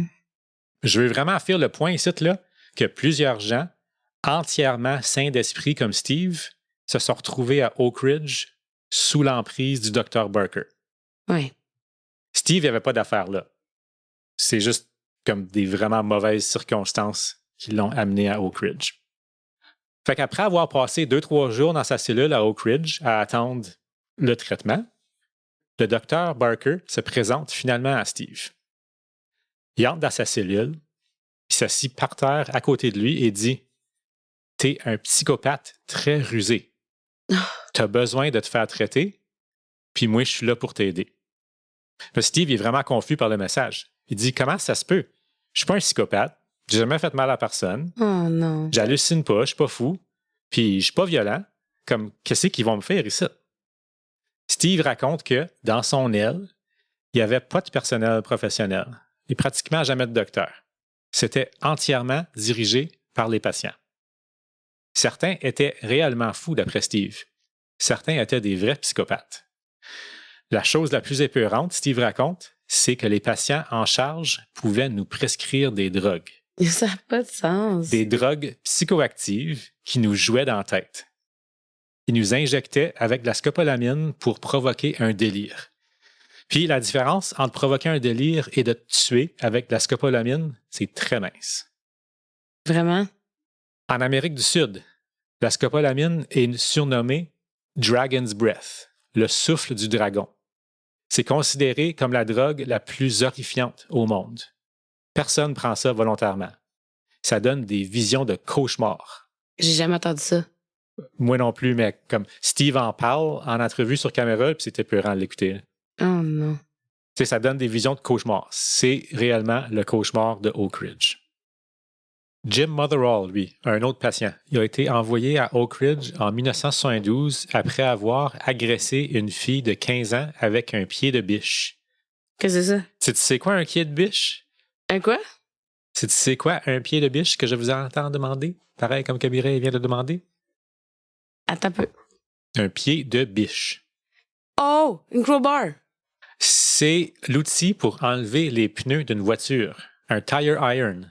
Je veux vraiment faire le point ici, là, que plusieurs gens, entièrement sains d'esprit comme Steve, se sont retrouvés à Oak Ridge sous l'emprise du Dr. Barker. Ouais. Steve n'avait pas d'affaires là. C'est juste comme des vraiment mauvaises circonstances qui l'ont amené à Oak Ridge. Fait qu'après avoir passé 2-3 jours dans sa cellule à Oak Ridge à attendre le traitement, le docteur Barker se présente finalement à Steve. Il entre dans sa cellule, il s'assit par terre à côté de lui et dit « T'es un psychopathe très rusé. T'as besoin de te faire traiter, puis moi, je suis là pour t'aider. » Steve est vraiment confus par le message. Il dit « Comment ça se peut? Je suis pas un psychopathe. J'ai jamais fait mal à personne. Oh non. J'hallucine pas, je suis pas fou. Puis je suis pas violent. Comme, qu'est-ce qu'ils vont me faire ici? » Steve raconte que, dans son aile, il n'y avait pas de personnel professionnel et pratiquement jamais de docteur. C'était entièrement dirigé par les patients. Certains étaient réellement fous d'après Steve. Certains étaient des vrais psychopathes. La chose la plus épeurante, Steve raconte, c'est que les patients en charge pouvaient nous prescrire des drogues. Ça n'a pas de sens. Des drogues psychoactives qui nous jouaient dans la tête. Ils nous injectaient avec de la scopolamine pour provoquer un délire. Puis la différence entre provoquer un délire et de te tuer avec de la scopolamine, c'est très mince. Vraiment? En Amérique du Sud, la scopolamine est surnommée Dragon's Breath, le souffle du dragon. C'est considéré comme la drogue la plus horrifiante au monde. Personne ne prend ça volontairement. Ça donne des visions de cauchemar. J'ai jamais entendu ça. Moi non plus, mais comme Steve en parle en entrevue sur caméra, puis c'était peurant de l'écouter. Oh non. Tu sais, ça donne des visions de cauchemar. C'est réellement le cauchemar de Oak Ridge. Jim Motherall, lui, un autre patient, il a été envoyé à Oak Ridge en 1972 après avoir agressé une fille de 15 ans avec un pied de biche. Qu'est-ce que c'est ça? Tu sais quoi un pied de biche? Un quoi? Tu sais quoi un pied de biche que je vous entends demander? Pareil comme Kabiré vient de demander. Attends un peu. Un pied de biche. Oh! Une crowbar! C'est l'outil pour enlever les pneus d'une voiture. Un tire iron.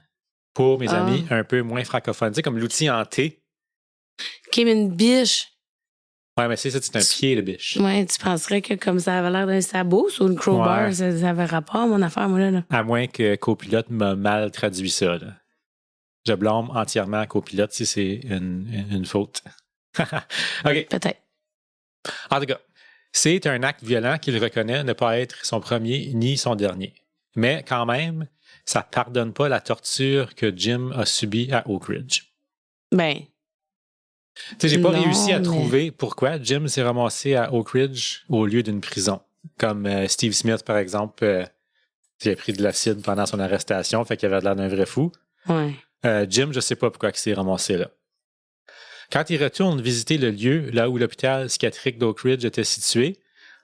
Pour mes amis un peu moins francophones. Tu sais, comme l'outil en T. Qui est une biche. Ouais, mais c'est ça, c'est un pied de biche. Ouais, tu penserais que comme ça avait l'air d'un sabot sur une crowbar, Ouais. ça avait rapport, mon affaire, moi, là. À moins que Copilote m'a mal traduit ça. Là. Je blâme entièrement Copilote si c'est une faute. OK. Peut-être. En tout cas, c'est un acte violent qu'il reconnaît ne pas être son premier ni son dernier. Mais quand même, ça ne pardonne pas la torture que Jim a subie à Oak Ridge. Ben, Tu sais, j'ai pas Non, réussi à mais- trouver pourquoi Jim s'est ramassé à Oak Ridge au lieu d'une prison. Comme Steve Smith, par exemple, qui a pris de l'acide pendant son arrestation, fait qu'il avait l'air d'un vrai fou. ouais. Jim, je sais pas pourquoi il s'est ramassé là. Quand il retourne visiter le lieu là où l'hôpital psychiatrique d'Oak Ridge était situé,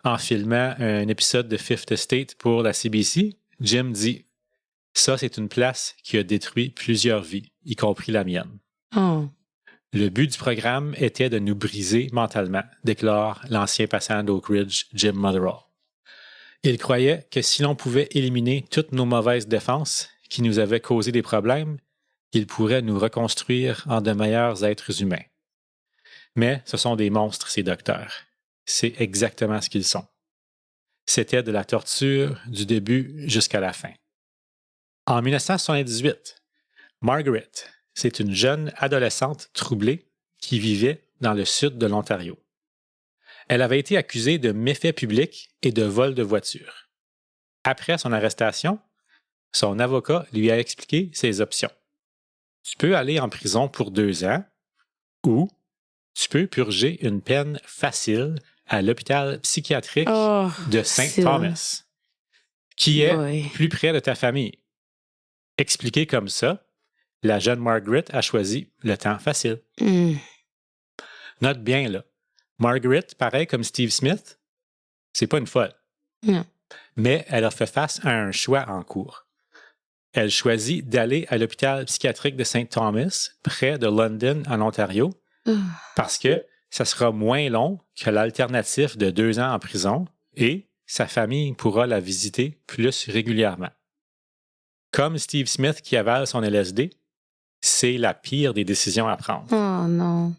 en filmant un épisode de Fifth Estate pour la CBC, Jim dit « Ça, c'est une place qui a détruit plusieurs vies, y compris la mienne. Oh. Le but du programme était de nous briser mentalement », déclare l'ancien patient d'Oak Ridge, Jim Motherall. Il croyait que si l'on pouvait éliminer toutes nos mauvaises défenses qui nous avaient causé des problèmes, il pourrait nous reconstruire en de meilleurs êtres humains. Mais ce sont des monstres, ces docteurs. C'est exactement ce qu'ils sont. C'était de la torture du début jusqu'à la fin. En 1978, Margaret, c'est une jeune adolescente troublée qui vivait dans le sud de l'Ontario. Elle avait été accusée de méfaits publics et de vol de voiture. Après son arrestation, son avocat lui a expliqué ses options. Tu peux aller en prison pour 2 ans ou tu peux purger une peine facile à l'hôpital psychiatrique Oh, de St. facile. Thomas, qui est Oui. plus près de ta famille. Expliqué comme ça, la jeune Margaret a choisi le temps facile. Note bien, là, Margaret, pareil comme Steve Smith, c'est pas une folle. Non. Mais elle a fait face à un choix en cours. Elle choisit d'aller à l'hôpital psychiatrique de St. Thomas, près de London, en Ontario, parce que ça sera moins long que l'alternative de 2 ans en prison et sa famille pourra la visiter plus régulièrement. Comme Steve Smith qui avale son LSD, c'est la pire des décisions à prendre. Oh non.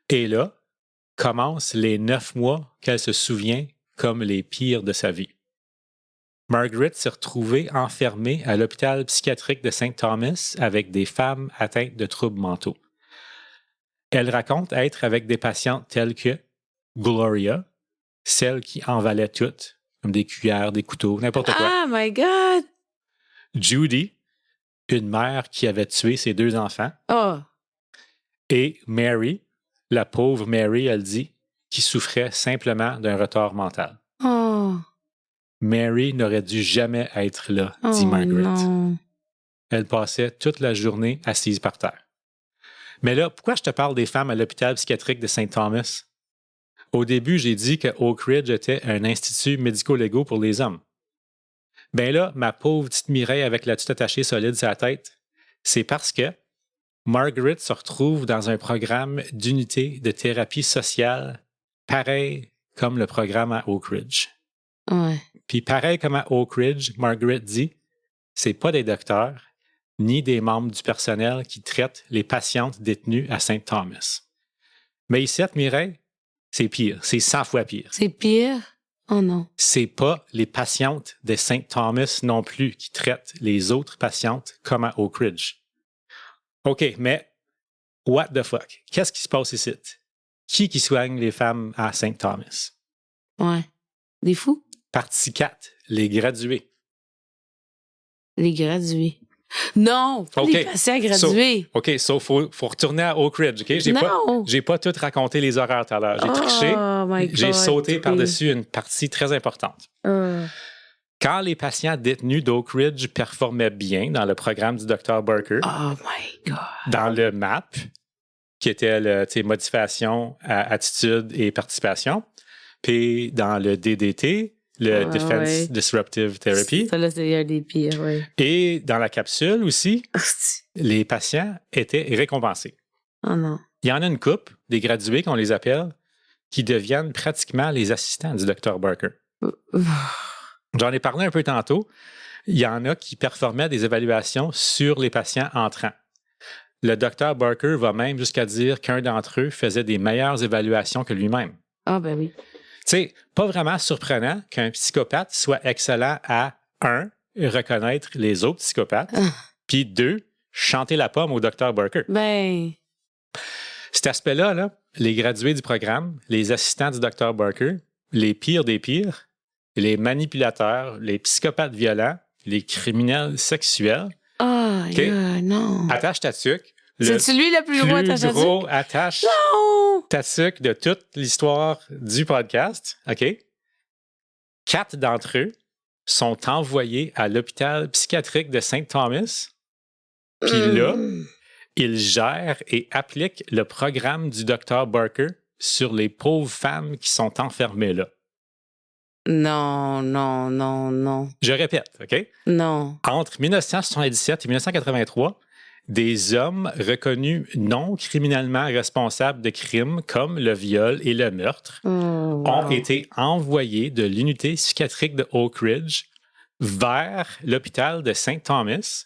Et là, commencent les 9 mois qu'elle se souvient comme les pires de sa vie. Margaret s'est retrouvée enfermée à l'hôpital psychiatrique de St. Thomas avec des femmes atteintes de troubles mentaux. Elle raconte être avec des patientes telles que Gloria, celle qui envalait toutes, comme des cuillères, des couteaux, n'importe quoi. Oh my God! Judy, une mère qui avait tué ses 2 enfants. Oh! Et Mary, la pauvre Mary, elle dit, qui souffrait simplement d'un retard mental. Oh! Mary n'aurait dû jamais être là, dit Oh Margaret. non. Elle passait toute la journée assise par terre. Mais là, pourquoi je te parle des femmes à l'hôpital psychiatrique de St. Thomas? Au début, j'ai dit que Oak Ridge était un institut médico-légaux pour les hommes. Ben là, ma pauvre petite Mireille avec la tuque attachée solide sur la tête, c'est parce que Margaret se retrouve dans un programme d'unité de thérapie sociale, pareil comme le programme à Oak Ridge. Ouais. Puis pareil comme à Oak Ridge, Margaret dit, c'est pas des docteurs ni des membres du personnel qui traitent les patientes détenues à St. Thomas. Mais ici, Mireille, c'est pire, c'est 100 fois pire. C'est pire? Oh non. C'est pas les patientes de St. Thomas non plus qui traitent les autres patientes comme à Oak Ridge. OK, mais what the fuck? Qu'est-ce qui se passe ici? Qui soigne les femmes à St. Thomas? Ouais. Des fous? Partie 4, les gradués. Les gradués. Non! Pas OK. les patients gradués. OK, faut retourner à Oak Ridge, OK? J'ai pas tout raconté les horaires tout à l'heure. J'ai triché. Oh my God. J'ai sauté par-dessus une partie très importante. Quand les patients détenus d'Oak Ridge performaient bien dans le programme du Dr. Barker, Oh my God. dans le MAP, qui était le modification à attitude et participation, puis dans le DDT, le Defense Disruptive Therapy, Ça, là, c'est un des pires, oui. et dans la capsule aussi, les patients étaient récompensés. Oh non. Il y en a une couple, des gradués qu'on les appelle, qui deviennent pratiquement les assistants du Dr. Barker. J'en ai parlé un peu tantôt. Il y en a qui performaient des évaluations sur les patients entrants. Le Dr. Barker va même jusqu'à dire qu'un d'entre eux faisait des meilleures évaluations que lui-même. Ah, ben oui. Tu sais, pas vraiment surprenant qu'un psychopathe soit excellent à, 1, reconnaître les autres psychopathes, puis 2, chanter la pomme au Dr. Barker. Ben. Cet aspect-là, là, les gradués du programme, les assistants du Dr. Barker, les pires des pires, les manipulateurs, les psychopathes violents, les criminels sexuels. Oh, Okay? non. Attache ta tuque. C'est-tu lui le plus gros attache à tuque? gros attache Non! ta tuque de toute l'histoire du podcast. OK? 4 d'entre eux sont envoyés à l'hôpital psychiatrique de St. Thomas. Puis là, ils gèrent et appliquent le programme du Dr. Barker sur les pauvres femmes qui sont enfermées là. Non, non, non, non. Je répète, OK? Non. Entre 1977 et 1983, des hommes reconnus non criminellement responsables de crimes comme le viol et le meurtre ont été envoyés de l'unité psychiatrique de Oak Ridge vers l'hôpital de St. Thomas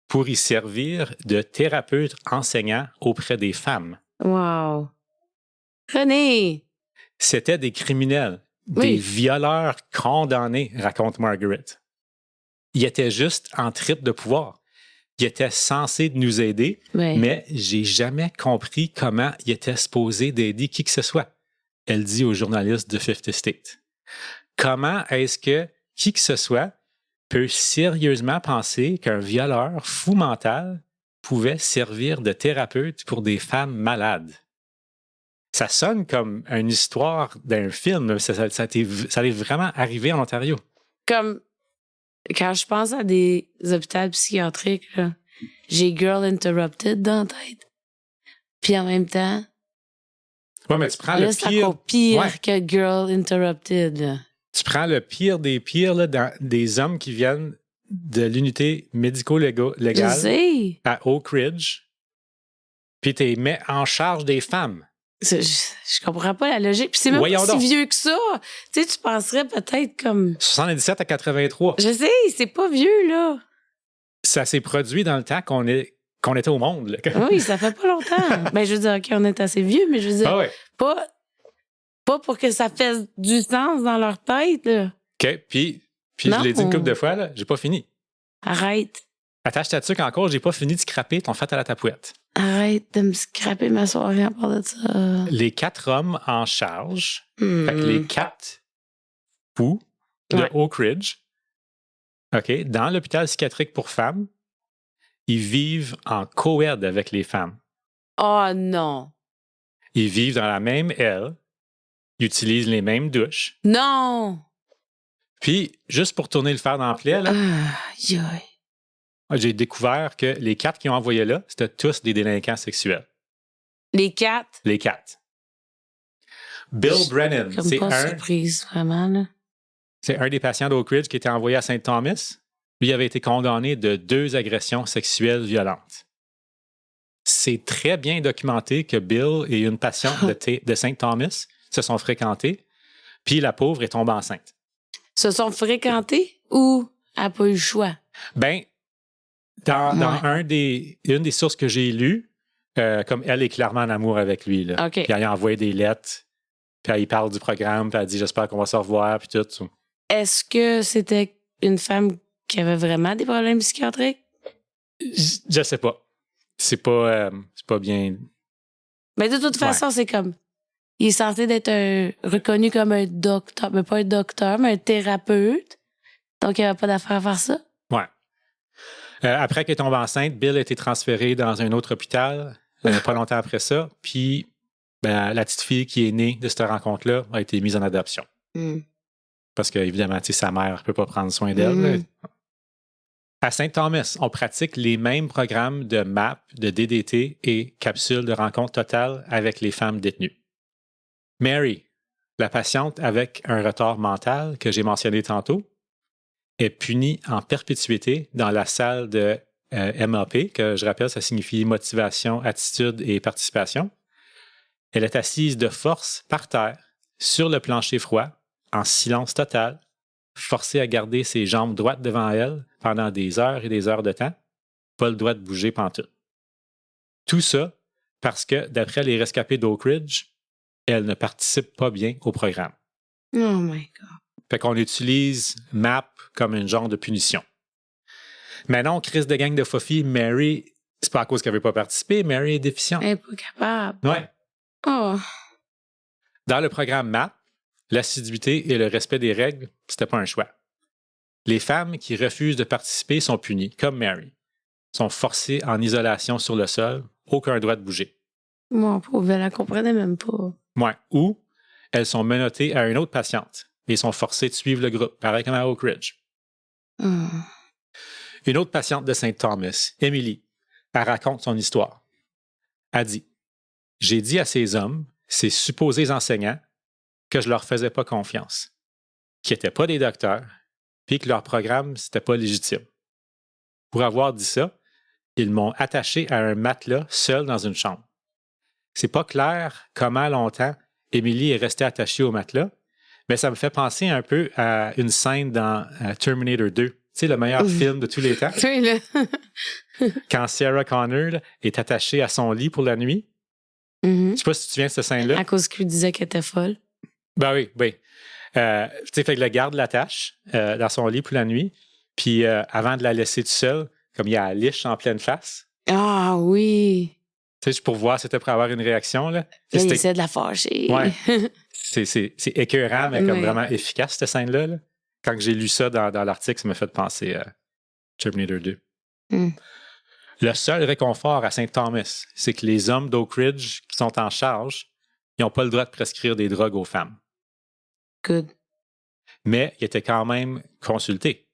pour y servir de thérapeute enseignant auprès des femmes. Wow. René! C'était des criminels, des violeurs condamnés, raconte Margaret. Ils étaient juste en trip de pouvoir. Ils étaient censés nous aider, mais j'ai jamais compris comment ils étaient supposés d'aider qui que ce soit. Elle dit aux journalistes de 50 States. Comment est-ce que qui que ce soit peut sérieusement penser qu'un violeur fou mental pouvait servir de thérapeute pour des femmes malades? Ça sonne comme une histoire d'un film. Ça est vraiment arrivé en Ontario. Comme quand je pense à des hôpitaux psychiatriques, là, j'ai Girl Interrupted dans la tête. Puis en même temps, ouais, mais tu prends là, le c'est pire. encore pire que Girl Interrupted. Là. Tu prends le pire des pires là, des hommes qui viennent de l'unité Je médico-légale sais. à Oak Ridge, puis tu les mets en charge des femmes. Je comprends pas la logique. Puis c'est même Voyons pas si donc. vieux que ça. Tu sais, tu penserais peut-être comme... 77 à 83. Je sais, c'est pas vieux, là. Ça s'est produit dans le temps qu'on était au monde. Là. Oui, ça fait pas longtemps. Ben, je veux dire, OK, on est assez vieux, mais je veux dire, Ah ouais. pas pour que ça fasse du sens dans leur tête, là. OK, puis Non. je l'ai dit une couple de fois, là, j'ai pas fini. Arrête. Attache ta tuque encore, j'ai pas fini de scraper ton fait à la tapouette. Arrête de me scraper ma soirée à part de ça. Les 4 hommes en charge, fait que les 4 fous de Ouais. Oak Ridge, OK, dans l'hôpital psychiatrique pour femmes, ils vivent en co-ed avec les femmes. Oh non. Ils vivent dans la même aile, ils utilisent les mêmes douches. Non. Puis, juste pour tourner le fer dans la plaie, là, Aïe, aïe. j'ai découvert que les 4 qui ont envoyé là, c'était tous des délinquants sexuels. Les 4. Les 4. Bill Brennan, Comme pas surprise, vraiment, là. c'est un des patients d'Oak Ridge qui était envoyé à Saint Thomas. Lui avait été condamné de 2 agressions sexuelles violentes. C'est très bien documenté que Bill et une patiente de Saint Thomas se sont fréquentés, puis la pauvre est tombée enceinte. Se sont fréquentés ou a pas eu le choix? Ben, dans une des sources que j'ai lues, comme elle est clairement en amour avec lui. Là. OK. Puis elle a envoyé des lettres, puis elle parle du programme, puis elle dit j'espère qu'on va se revoir, puis tout. Est-ce que c'était une femme qui avait vraiment des problèmes psychiatriques? Je sais pas. C'est pas bien. Mais de toute façon, c'est comme... Il est censé d'être reconnu comme un docteur, mais pas un docteur, mais un thérapeute. Donc, il n'y avait pas d'affaire à faire ça. Ouais. Après qu'elle tombe enceinte, Bill a été transféré dans un autre hôpital, pas longtemps après ça. Puis, la petite fille qui est née de cette rencontre-là a été mise en adoption. Parce qu'évidemment, sa mère ne peut pas prendre soin d'elle. À Saint Thomas, on pratique les mêmes programmes de MAP, de DDT et capsules de rencontre totale avec les femmes détenues. Mary, la patiente avec un retard mental que j'ai mentionné tantôt, est punie en perpétuité dans la salle de MAP, que je rappelle, ça signifie motivation, attitude et participation. Elle est assise de force par terre, sur le plancher froid, en silence total, forcée à garder ses jambes droites devant elle pendant des heures et des heures de temps, pas le droit de bouger pantoute. Tout ça parce que, d'après les rescapés d'Oak Ridge, elle ne participe pas bien au programme. Oh my God. Fait qu'on utilise MAP comme une genre de punition. Mais non, crise de gang de Fofi, Mary, c'est pas à cause qu'elle veut pas participer, Mary est déficiente. Elle n'est pas capable. Ouais. Oh. Dans le programme MAP, l'assiduité et le respect des règles, c'était pas un choix. Les femmes qui refusent de participer sont punies, comme Mary. Sont forcées en isolation sur le sol, aucun droit de bouger. Mon pauvre, elle la comprenait même pas. Ouais. Ou elles sont menottées à une autre patiente et sont forcées de suivre le groupe, pareil comme à Oak Ridge. Une autre patiente de Saint Thomas, Emily, elle raconte son histoire. Elle dit « J'ai dit à ces hommes, ces supposés enseignants, que je leur faisais pas confiance, qu'ils n'étaient pas des docteurs, puis que leur programme, c'était pas légitime. Pour avoir dit ça, ils m'ont attaché à un matelas seul dans une chambre. C'est pas clair comment longtemps Emily est restée attachée au matelas, mais ça me fait penser un peu à une scène dans Terminator 2. Tu sais, le meilleur film de tous les temps. Oui, là. Quand Sarah Connor là, est attachée à son lit pour la nuit. Je sais pas si tu te souviens de cette scène-là. À cause qu'il disait qu'elle était folle. Ben oui, oui. Tu sais, fait que le garde l'attache dans son lit pour la nuit, puis avant de la laisser toute seule, comme il y a la liche en pleine face. Ah oui. Tu sais, pour voir si c'était pour avoir une réaction. Là, il essaie de la fâcher. Ouais. C'est écœurant, mais comme vraiment efficace, cette scène-là. Là. Quand j'ai lu ça dans l'article, ça m'a fait penser à Terminator 2. Le seul réconfort à Saint Thomas, c'est que les hommes d'Oak Ridge qui sont en charge, ils n'ont pas le droit de prescrire des drogues aux femmes. Good. Mais ils étaient quand même consultés.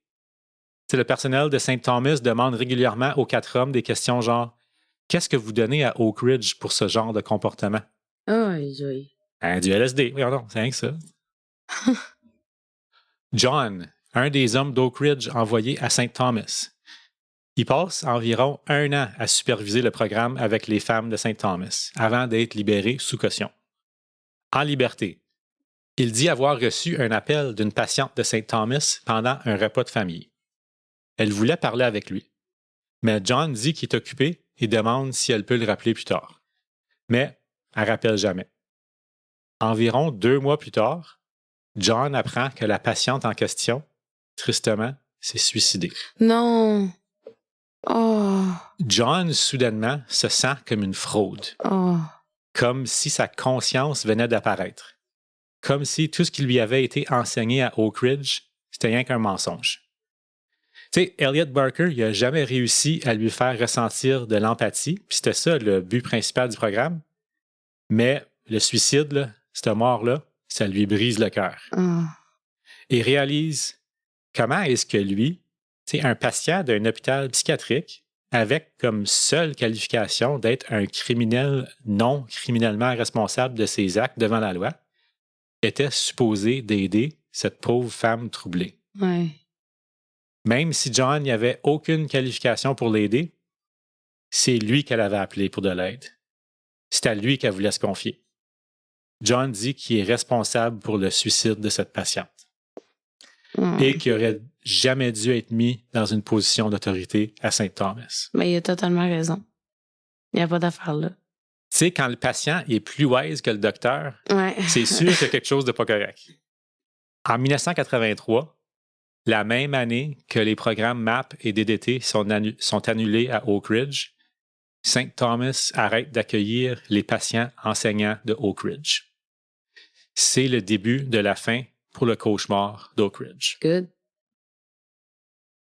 T'sais, le personnel de Saint Thomas demande régulièrement aux 4 hommes des questions genre « Qu'est-ce que vous donnez à Oak Ridge pour ce genre de comportement? » Oui. Du LSD. Oui, non, c'est rien que ça. John, un des hommes d'Oak Ridge envoyés à St. Thomas. Il passe environ 1 an à superviser le programme avec les femmes de St. Thomas avant d'être libéré sous caution. En liberté, il dit avoir reçu un appel d'une patiente de St. Thomas pendant un repas de famille. Elle voulait parler avec lui, mais John dit qu'il est occupé et demande si elle peut le rappeler plus tard. Mais elle ne rappelle jamais. Environ 2 mois plus tard, John apprend que la patiente en question, tristement, s'est suicidée. Non. Oh. John, soudainement, se sent comme une fraude. Oh. Comme si sa conscience venait d'apparaître. Comme si tout ce qui lui avait été enseigné à Oak Ridge, c'était rien qu'un mensonge. Tu sais, Elliot Barker, il n'a jamais réussi à lui faire ressentir de l'empathie, puis c'était ça le but principal du programme. Mais le suicide, là, cette mort-là, ça lui brise le cœur. Oh. Et réalise comment est-ce que lui, c'est un patient d'un hôpital psychiatrique avec comme seule qualification d'être un criminel non criminellement responsable de ses actes devant la loi, était supposé d'aider cette pauvre femme troublée. Ouais. Même si John n'y avait aucune qualification pour l'aider, c'est lui qu'elle avait appelé pour de l'aide. C'est à lui qu'elle voulait se confier. John dit qu'il est responsable pour le suicide de cette patiente et qu'il n'aurait jamais dû être mis dans une position d'autorité à St. Thomas. Mais il a totalement raison. Il n'y a pas d'affaire là. Tu sais, quand le patient est plus wise que le docteur, Ouais. c'est sûr qu'il y a quelque chose de pas correct. En 1983, la même année que les programmes MAP et DDT sont annulés à Oak Ridge, St. Thomas arrête d'accueillir les patients enseignants de Oak Ridge. C'est le début de la fin pour le cauchemar d'Oak Ridge. Good.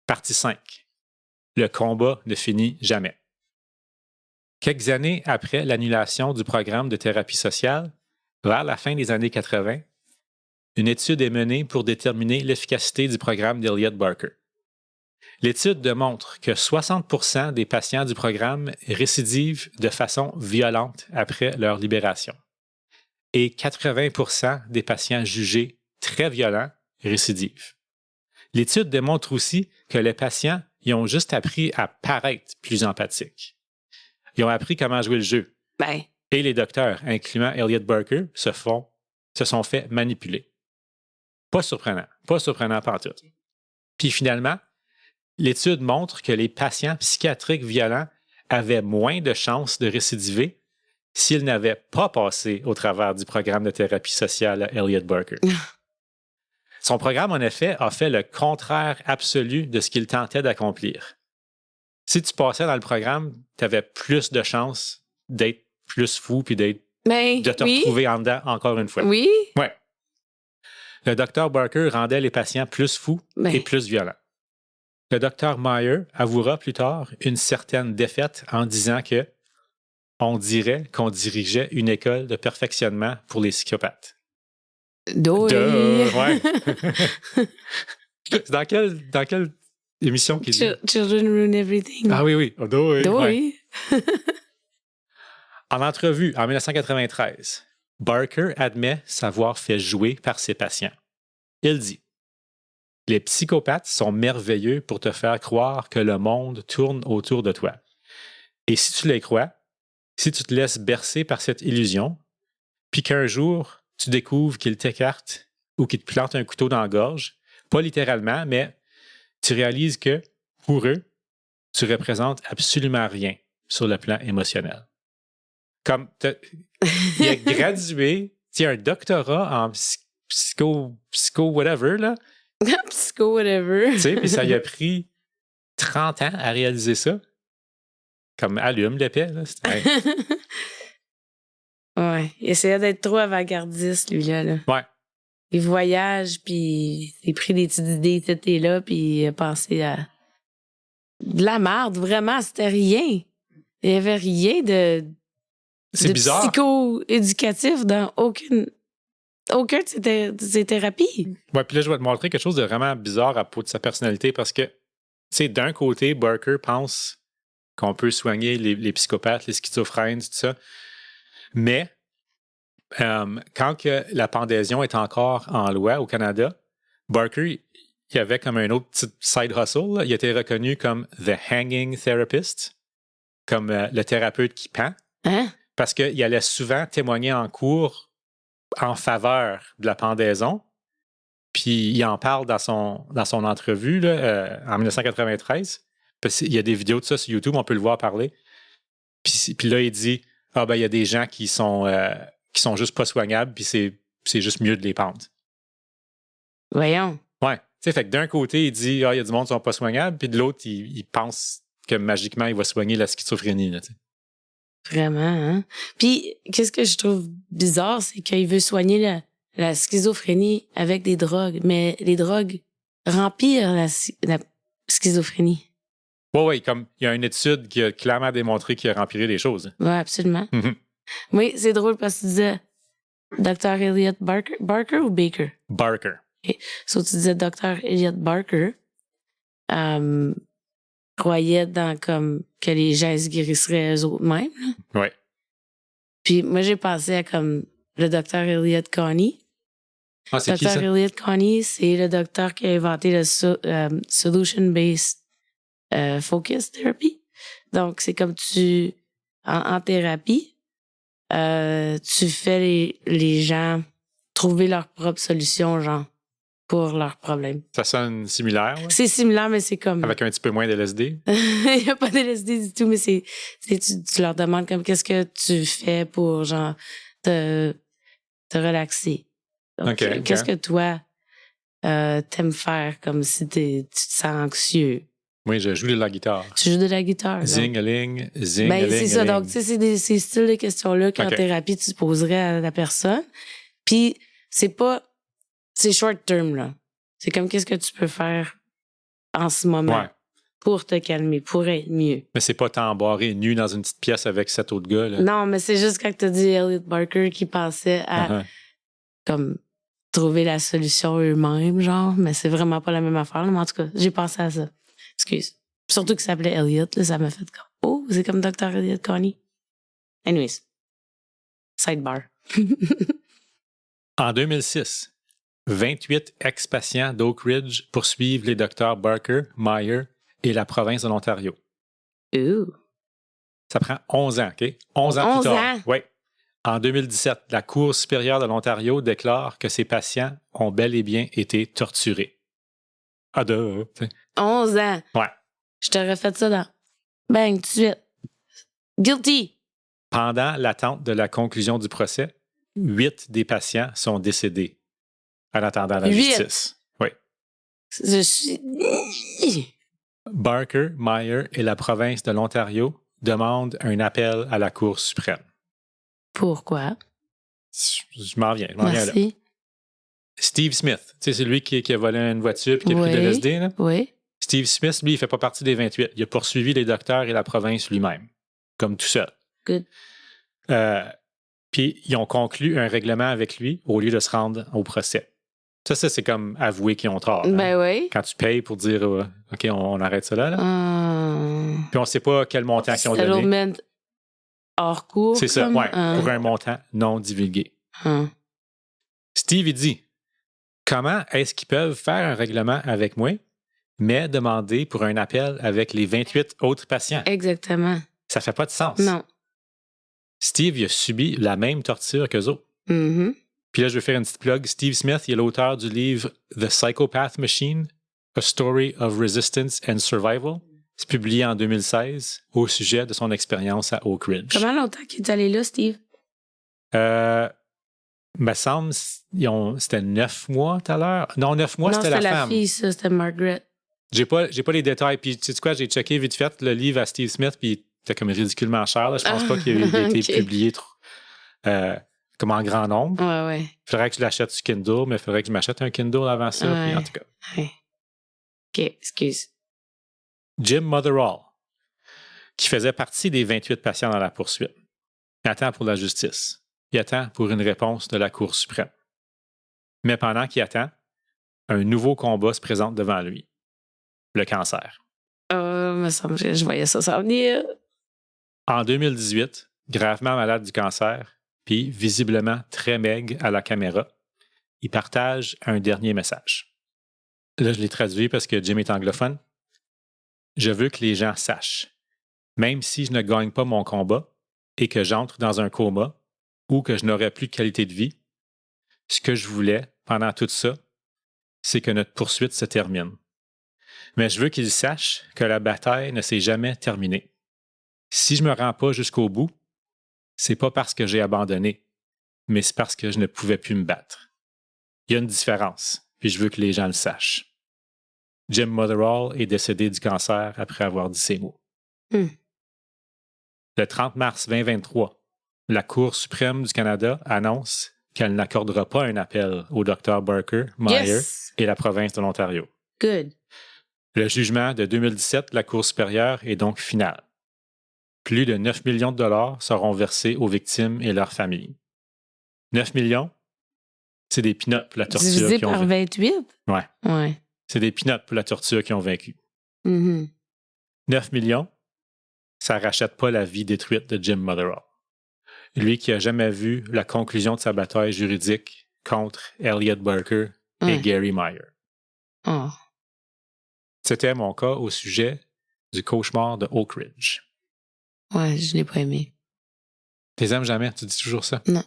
Partie 5. Le combat ne finit jamais. Quelques années après l'annulation du programme de thérapie sociale, vers la fin des années 80, une étude est menée pour déterminer l'efficacité du programme d'Elliot Barker. L'étude démontre que 60% des patients du programme récidivent de façon violente après leur libération et 80% des patients jugés très violents récidivent. L'étude démontre aussi que les patients ils ont juste appris à paraître plus empathiques. Ils ont appris comment jouer le jeu. Ben. Et les docteurs, incluant Elliot Barker, se sont fait manipuler. Pas surprenant pantoute. Puis finalement, l'étude montre que les patients psychiatriques violents avaient moins de chances de récidiver s'ils n'avaient pas passé au travers du programme de thérapie sociale à Elliot Barker. Son programme, en effet, a fait le contraire absolu de ce qu'il tentait d'accomplir. Si tu passais dans le programme, tu avais plus de chances d'être plus fou puis de te retrouver en dedans encore une fois. Oui? Ouais. Le docteur Barker rendait les patients plus fous et plus violents. Le docteur Meyer avouera plus tard une certaine défaite en disant que on dirait qu'on dirigeait une école de perfectionnement pour les psychopathes. Ouais. Dans quelle émission qu'il dit? Children Ruin Everything. Ah oui. Ouais. En entrevue en 1993, Barker admet s'avoir fait jouer par ses patients. Il dit « Les psychopathes sont merveilleux pour te faire croire que le monde tourne autour de toi. Et si tu les crois, si tu te laisses bercer par cette illusion, puis qu'un jour, tu découvres qu'ils t'écartent ou qu'ils te plantent un couteau dans la gorge, pas littéralement, mais tu réalises que, pour eux, tu représentes absolument rien sur le plan émotionnel. » Comme il a gradué, il a un doctorat en psycho whatever, là. Psycho whatever. Tu sais, puis ça lui a pris 30 ans à réaliser ça. Comme allume l'épée, là. Ouais, il essayait d'être trop avant-gardiste, lui-là. Là. Ouais. Il voyage, puis il a pris des petites idées, tout est là, puis il a pensé à de la merde, vraiment, c'était rien. Il n'y avait rien de bizarre. Psycho-éducatif dans aucun de ses thérapies. Ouais, puis là, je vais te montrer quelque chose de vraiment bizarre à propos de sa personnalité parce que, tu sais, d'un côté, Barker pense qu'on peut soigner les psychopathes, les schizophrènes, tout ça. Mais quand que la pendaison est encore en loi au Canada, Barker, il avait comme un autre petit side hustle. Là. Il était reconnu comme The Hanging Therapist, comme le thérapeute qui pend, Hein? parce qu'il allait souvent témoigner en cours en faveur de la pendaison. Puis il en parle dans son entrevue là, en 1993. Il y a des vidéos de ça sur YouTube, on peut le voir parler. Puis là, il dit il y a des gens qui sont juste pas soignables, puis c'est juste mieux de les pendre. Voyons. Ouais. Tu sais, fait que d'un côté, il dit il y a du monde qui sont pas soignables, puis de l'autre, il pense que magiquement, il va soigner la schizophrénie. Là, Vraiment, hein? Puis, qu'est-ce que je trouve bizarre, c'est qu'il veut soigner la schizophrénie avec des drogues, mais les drogues remplissent la schizophrénie. Ouais, comme il y a une étude qui a clairement démontré qu'il a rempli les choses. Ouais, absolument. Mhm. Oui, c'est drôle parce que tu disais Dr. Elliot Barker. Barker ou Baker? Barker. So, tu disais Dr. Elliot Barker croyait dans comme que les gens se guérisseraient eux-mêmes. Ouais. Puis moi, j'ai pensé à comme le Dr. Elliot Connie. Ah, c'est qui ça? Dr. Elliot Connie, c'est le docteur qui a inventé le Solution-Based Focus Therapy. Donc, c'est comme en thérapie, tu fais les gens trouver leur propre solution, genre, pour leurs problèmes. Ça sonne similaire. Ouais. C'est similaire, mais c'est comme... Avec un petit peu moins de LSD. Il n'y a pas de LSD du tout, mais tu leur demandes comme qu'est-ce que tu fais pour, genre, te relaxer. Donc, qu'est-ce que toi, t'aimes faire comme si tu te sens anxieux? Oui, je joue de la guitare. Tu joues de la guitare. Zing-a-ling, zing-a-ling. Ben, c'est ça. Donc, tu sais, c'est ces styles de questions-là qu'en thérapie, tu poserais à la personne. Puis, c'est short term, là. C'est comme qu'est-ce que tu peux faire en ce moment pour te calmer, pour être mieux. Mais c'est pas t'embarrer nu dans une petite pièce avec 7 autres gars, là. Non, mais c'est juste quand tu as dit Elliot Barker qui pensait à comme trouver la solution eux-mêmes, genre, mais c'est vraiment pas la même affaire. Là. Mais en tout cas, j'ai pensé à ça. Excuse. Surtout qu'il s'appelait Elliot, là, ça m'a fait comme oh, c'est comme Dr. Elliot Connie. Anyways. Sidebar. En 2006, 28 ex-patients d'Oak Ridge poursuivent les docteurs Barker, Meyer et la province de l'Ontario. Ooh. Ça prend 11 ans, OK? 11 ans plus tard. Oui. En 2017, la Cour supérieure de l'Ontario déclare que ces patients ont bel et bien été torturés. Ah, 11 ans. Ouais. Je t'aurais fait ça dans... Bang, tout de suite. Guilty. Pendant l'attente de la conclusion du procès, 8 des patients sont décédés en attendant la justice. Oui. Je suis... Barker, Meyer et la province de l'Ontario demandent un appel à la Cour suprême. Pourquoi? Je m'en viens là. Steve Smith, tu sais, c'est lui qui a volé une voiture et qui a pris de l'LSD. Là. Oui. Steve Smith, lui, il fait pas partie des 28. Il a poursuivi les docteurs et la province lui-même, comme tout seul. Good. Puis, ils ont conclu un règlement avec lui au lieu de se rendre au procès. Ça c'est comme avouer qu'ils ont tort. Ben oui. Quand tu payes pour dire OK, on arrête ça là. Puis, on sait pas quel montant qu'ils ont donné. Hors cours. C'est ça, ouais, pour un montant non divulgué. Steve, il dit comment est-ce qu'ils peuvent faire un règlement avec moi, mais demander pour un appel avec les 28 autres patients? Exactement. Ça fait pas de sens. Non. Steve, il a subi la même torture qu'eux autres. Mm-hmm. Puis là, je vais faire une petite plug. Steve Smith, il est l'auteur du livre The Psychopath Machine, A Story of Resistance and Survival. C'est publié en 2016 au sujet de son expérience à Oak Ridge. Comment longtemps qu'il est allé là, Steve? Me semble, c'était 9 mois tout à l'heure. Non, 9 mois, c'était la femme. Non, c'était la fille, ça, c'était Margaret. J'ai pas les détails. Puis, tu sais quoi, j'ai checké vite fait le livre à Steve Smith, puis il était comme ridiculement cher. Là. Je pense pas qu'il ait été publié trop, comme en grand nombre. Ouais. Il faudrait que je l'achète sur Kindle, mais il faudrait que je m'achète un Kindle avant ça. Ouais. Puis, en tout cas. Ouais. OK, excuse. Jim Motherall, qui faisait partie des 28 patients dans la poursuite, il attend pour la justice. Il attend pour une réponse de la Cour suprême. Mais pendant qu'il attend, un nouveau combat se présente devant lui. Le cancer. Me semble que je voyais ça s'en venir. En 2018, gravement malade du cancer, puis visiblement très maigre à la caméra, il partage un dernier message. Là, je l'ai traduit parce que Jim est anglophone. Je veux que les gens sachent, même si je ne gagne pas mon combat et que j'entre dans un coma ou que je n'aurai plus de qualité de vie, ce que je voulais pendant tout ça, c'est que notre poursuite se termine. Mais je veux qu'ils sachent que la bataille ne s'est jamais terminée. Si je me rends pas jusqu'au bout, c'est pas parce que j'ai abandonné, mais c'est parce que je ne pouvais plus me battre. Il y a une différence, puis je veux que les gens le sachent. Jim Motherall est décédé du cancer après avoir dit ces mots. Le 30 mars 2023, la Cour suprême du Canada annonce qu'elle n'accordera pas un appel au Dr. Barker, Meyer et la province de l'Ontario. Good. Le jugement de 2017 de la Cour supérieure est donc final. Plus de 9 millions de dollars seront versés aux victimes et leurs familles. 9 millions, c'est des peanuts pour la torture Divisé qu'ils ont par 28? Ouais. C'est des peanuts pour la torture qu'ils ont vaincu. 9 millions, ça ne rachète pas la vie détruite de Jim Motherall. Lui qui n'a jamais vu la conclusion de sa bataille juridique contre Elliot Barker et Gary Meyer. Oh. C'était mon cas au sujet du cauchemar de Oak Ridge. Ouais, je l'ai pas aimé. Tu les aimes jamais? Tu dis toujours ça? Non.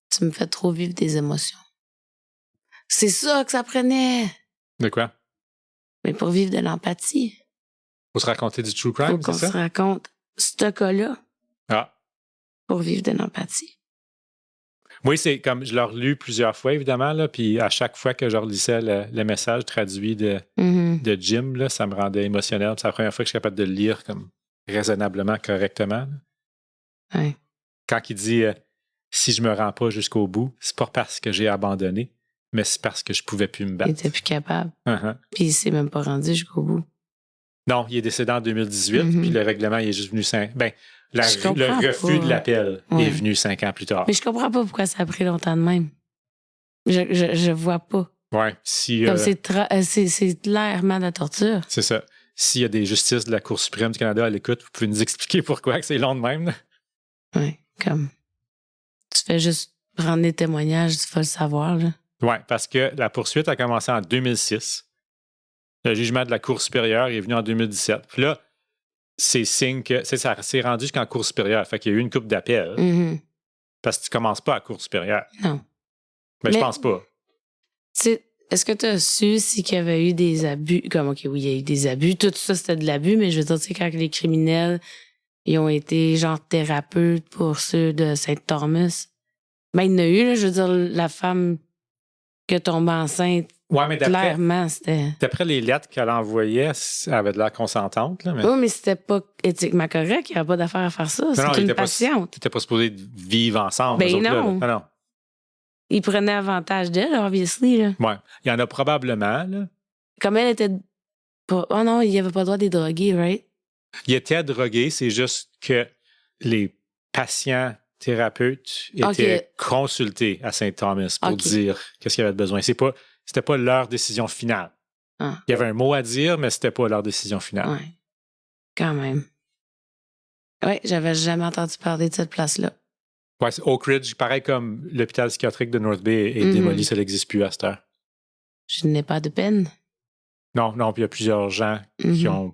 Tu me fais trop vivre des émotions. C'est ça que ça prenait. De quoi? Mais pour vivre de l'empathie. Faut se raconter du true crime, Faut qu'on se raconte ce cas-là. Ah. Pour vivre de l'empathie. Oui, c'est comme je l'ai relu plusieurs fois, évidemment, là, puis à chaque fois que je relisais le message traduit de Jim, là, ça me rendait émotionnel. C'est la première fois que je suis capable de le lire comme raisonnablement, correctement. Ouais. Quand il dit si je me rends pas jusqu'au bout, c'est pas parce que j'ai abandonné, mais c'est parce que je pouvais plus me battre. Il était plus capable. Puis il s'est même pas rendu jusqu'au bout. Non, il est décédé en 2018, puis le règlement il est juste venu le refus de l'appel est venu 5 ans plus tard. Mais je comprends pas pourquoi ça a pris longtemps de même. Je vois pas. Ouais, comme c'est clairement de la torture. C'est ça. S'il y a des justices de la Cour suprême du Canada à l'écoute, vous pouvez nous expliquer pourquoi que c'est long de même. Là? Oui, comme tu fais juste prendre des témoignages, tu vas le savoir. Oui, parce que la poursuite a commencé en 2006. Le jugement de la Cour supérieure est venu en 2017. Puis là, c'est signe que ça s'est rendu jusqu'en Cour supérieure. Fait qu'il y a eu une coupe d'appel. Parce que tu commences pas à Cour supérieure. Non. Mais je pense pas. Est-ce que tu as su s'il y avait eu des abus? Comme, OK, oui, il y a eu des abus. Tout ça, c'était de l'abus, mais je veux dire, tu sais, quand les criminels, ils ont été genre thérapeutes pour ceux de Saint-Thomas, ben, il y en a eu, là, je veux dire, la femme qui est tombée enceinte. Ouais, mais clairement, c'était. D'après les lettres qu'elle envoyait, elle avait de l'air consentante. Là, mais... Oui, mais c'était pas éthiquement correct. Il n'y avait pas d'affaire à faire ça. C'était une patiente. Tu n'étais pas supposé vivre ensemble. Ben non. Non. Il prenait avantage d'elle, obviously. Là. Ouais. Il y en a probablement. Là. Comme elle était. Oh non, il n'y avait pas le droit de les droguer, right? Il était drogué, c'est juste que les patients thérapeutes étaient consultés à Saint-Thomas pour dire qu'est-ce qu'il y avait besoin. C'était pas leur décision finale. Il y avait un mot à dire, mais c'était pas leur décision finale. Ouais. Quand même. Oui, j'avais jamais entendu parler de cette place-là. Ouais, Oak Ridge, pareil comme l'hôpital psychiatrique de North Bay est démoli, ça n'existe plus à cette heure. Je n'ai pas de peine. Non, puis il y a plusieurs gens qui ont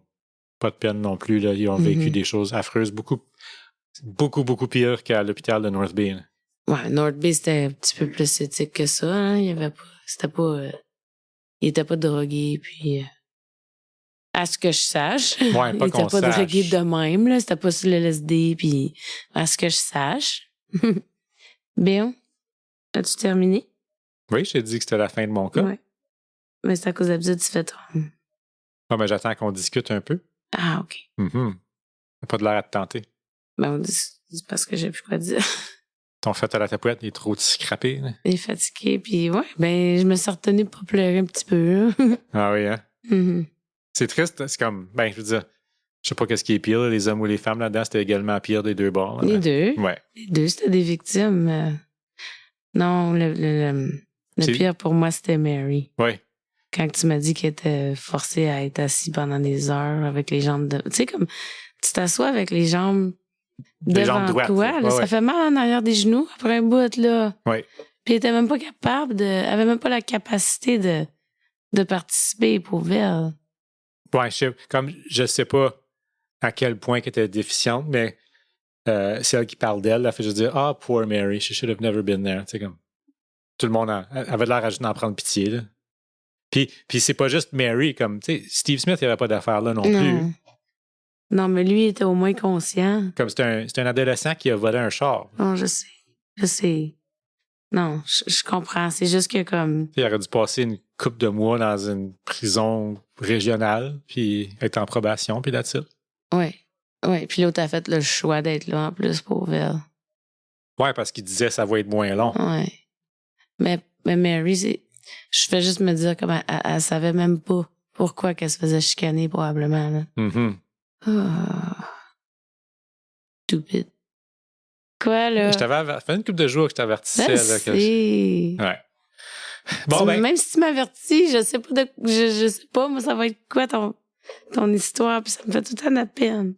pas de peine non plus. Là. Ils ont vécu des choses affreuses, beaucoup pire qu'à l'hôpital de North Bay. Là. Ouais, North Bay, c'était un petit peu plus éthique que ça. Hein? Il y avait pas. C'était pas. Il était pas drogué, puis. À ce que je sache. Ouais, il était pas drogué de même, là. C'était pas sur le LSD, puis. À ce que je sache. Bien. As-tu terminé? Oui, je t'ai dit que c'était la fin de mon cas. Oui. Mais c'est à cause d'habitude, tu fais ton. Mais j'attends qu'on discute un peu. Ah, OK. T'as pas de l'air à te tenter. Ben, on dit parce que j'ai plus quoi dire. Ton fait à la tapouette, il est trop scrappé. Là. Il est fatigué, puis ouais, ben, je me suis retenue pour pleurer un petit peu. Ah oui, hein? C'est triste, c'est comme, ben, je veux dire, je sais pas qu'est-ce qui est pire, les hommes ou les femmes là-dedans, c'était également pire des deux bords. Les deux? Ouais. Les deux, c'était des victimes. Non, le pire pour moi, c'était Mary. Oui. Quand tu m'as dit qu'elle était forcée à être assise pendant des heures avec les jambes de... Tu sais, comme, tu t'assois avec les jambes devant toi, là, ça fait mal en arrière des genoux après un bout, là. Oui. Puis elle était même pas capable elle avait même pas la capacité de de participer, pauvre elle. Ouais, je sais pas à quel point qu'elle était déficiente, mais c'est elle qui parle d'elle. Elle fait juste dire « Ah, poor Mary, she should have never been there. » Tu sais, comme tout le monde avait l'air à juste en prendre pitié. Là. Puis c'est pas juste Mary, comme, tu sais, Steve Smith, il avait pas d'affaires là non plus. Non, mais lui, il était au moins conscient. Comme c'est un adolescent qui a volé un char. Non, je sais. Non, je comprends. C'est juste que comme... Il aurait dû passer une couple de mois dans une prison régionale, puis être en probation, puis that's it. Ouais. Puis l'autre a fait le choix d'être là en plus, pauvre elle. Ouais, parce qu'il disait ça va être moins long. Ouais. Mais Mary, je fais juste me dire comme elle savait même pas pourquoi qu'elle se faisait chicaner, probablement. Là. Mm-hmm. Stupid. Quoi, là? Ça fait une couple de jours que je t'avertissais. Ouais. Bon, même si tu m'avertis, je sais pas je sais pas, moi, ça va être quoi ton histoire, puis ça me fait tout le temps de la peine.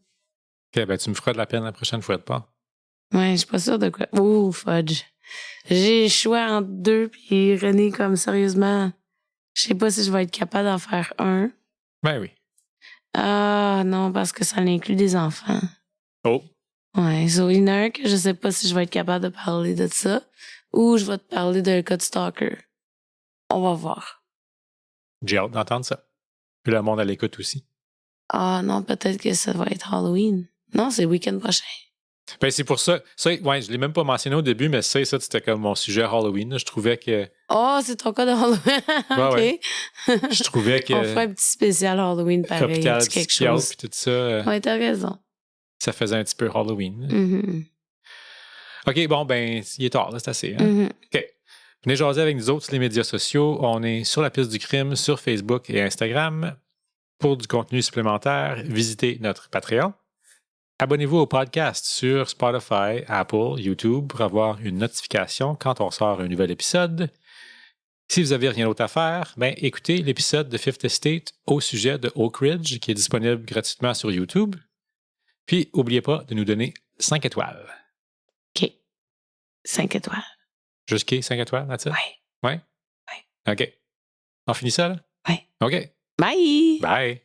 OK, ben tu me feras de la peine la prochaine fois de pas. Ouais, je suis pas sûre de quoi. Oh, fudge. J'ai le choix entre deux, puis René, comme sérieusement, je sais pas si je vais être capable d'en faire un. Ben oui. Ah, non, parce que ça inclut des enfants. Oh. Ouais, so, il y en a un que je sais pas si je vais être capable de parler de ça, ou je vais te parler d'un cas de stalker. On va voir. J'ai hâte d'entendre ça. Puis le monde à l'écoute aussi. Ah non, peut-être que ça va être Halloween. Non, c'est le week-end prochain. Ben c'est pour ça. Ouais, je l'ai même pas mentionné au début, mais ça c'était comme mon sujet Halloween. Là. Je trouvais que... Oh, c'est ton cas de Halloween. OK. Ouais. Je trouvais que... On ferait un petit spécial Halloween pareil. Hôpital, quelque chose. puis tout ça. Ouais, t'as raison. Ça faisait un petit peu Halloween. Mm-hmm. OK, bon, ben, il est tard, là, c'est assez. Hein? Mm-hmm. OK. Venez jaser avec nous autres sur les médias sociaux. On est sur la piste du crime sur Facebook et Instagram. Pour du contenu supplémentaire, visitez notre Patreon. Abonnez-vous au podcast sur Spotify, Apple, YouTube pour avoir une notification quand on sort un nouvel épisode. Si vous n'avez rien d'autre à faire, ben, écoutez l'épisode de Fifth Estate au sujet de Oak Ridge qui est disponible gratuitement sur YouTube. Puis, n'oubliez pas de nous donner 5 étoiles. OK. 5 étoiles. Jusqu'à 5 étoiles, that's it? Ouais. OK. On finit ça, là? Ouais. OK. Bye! Bye!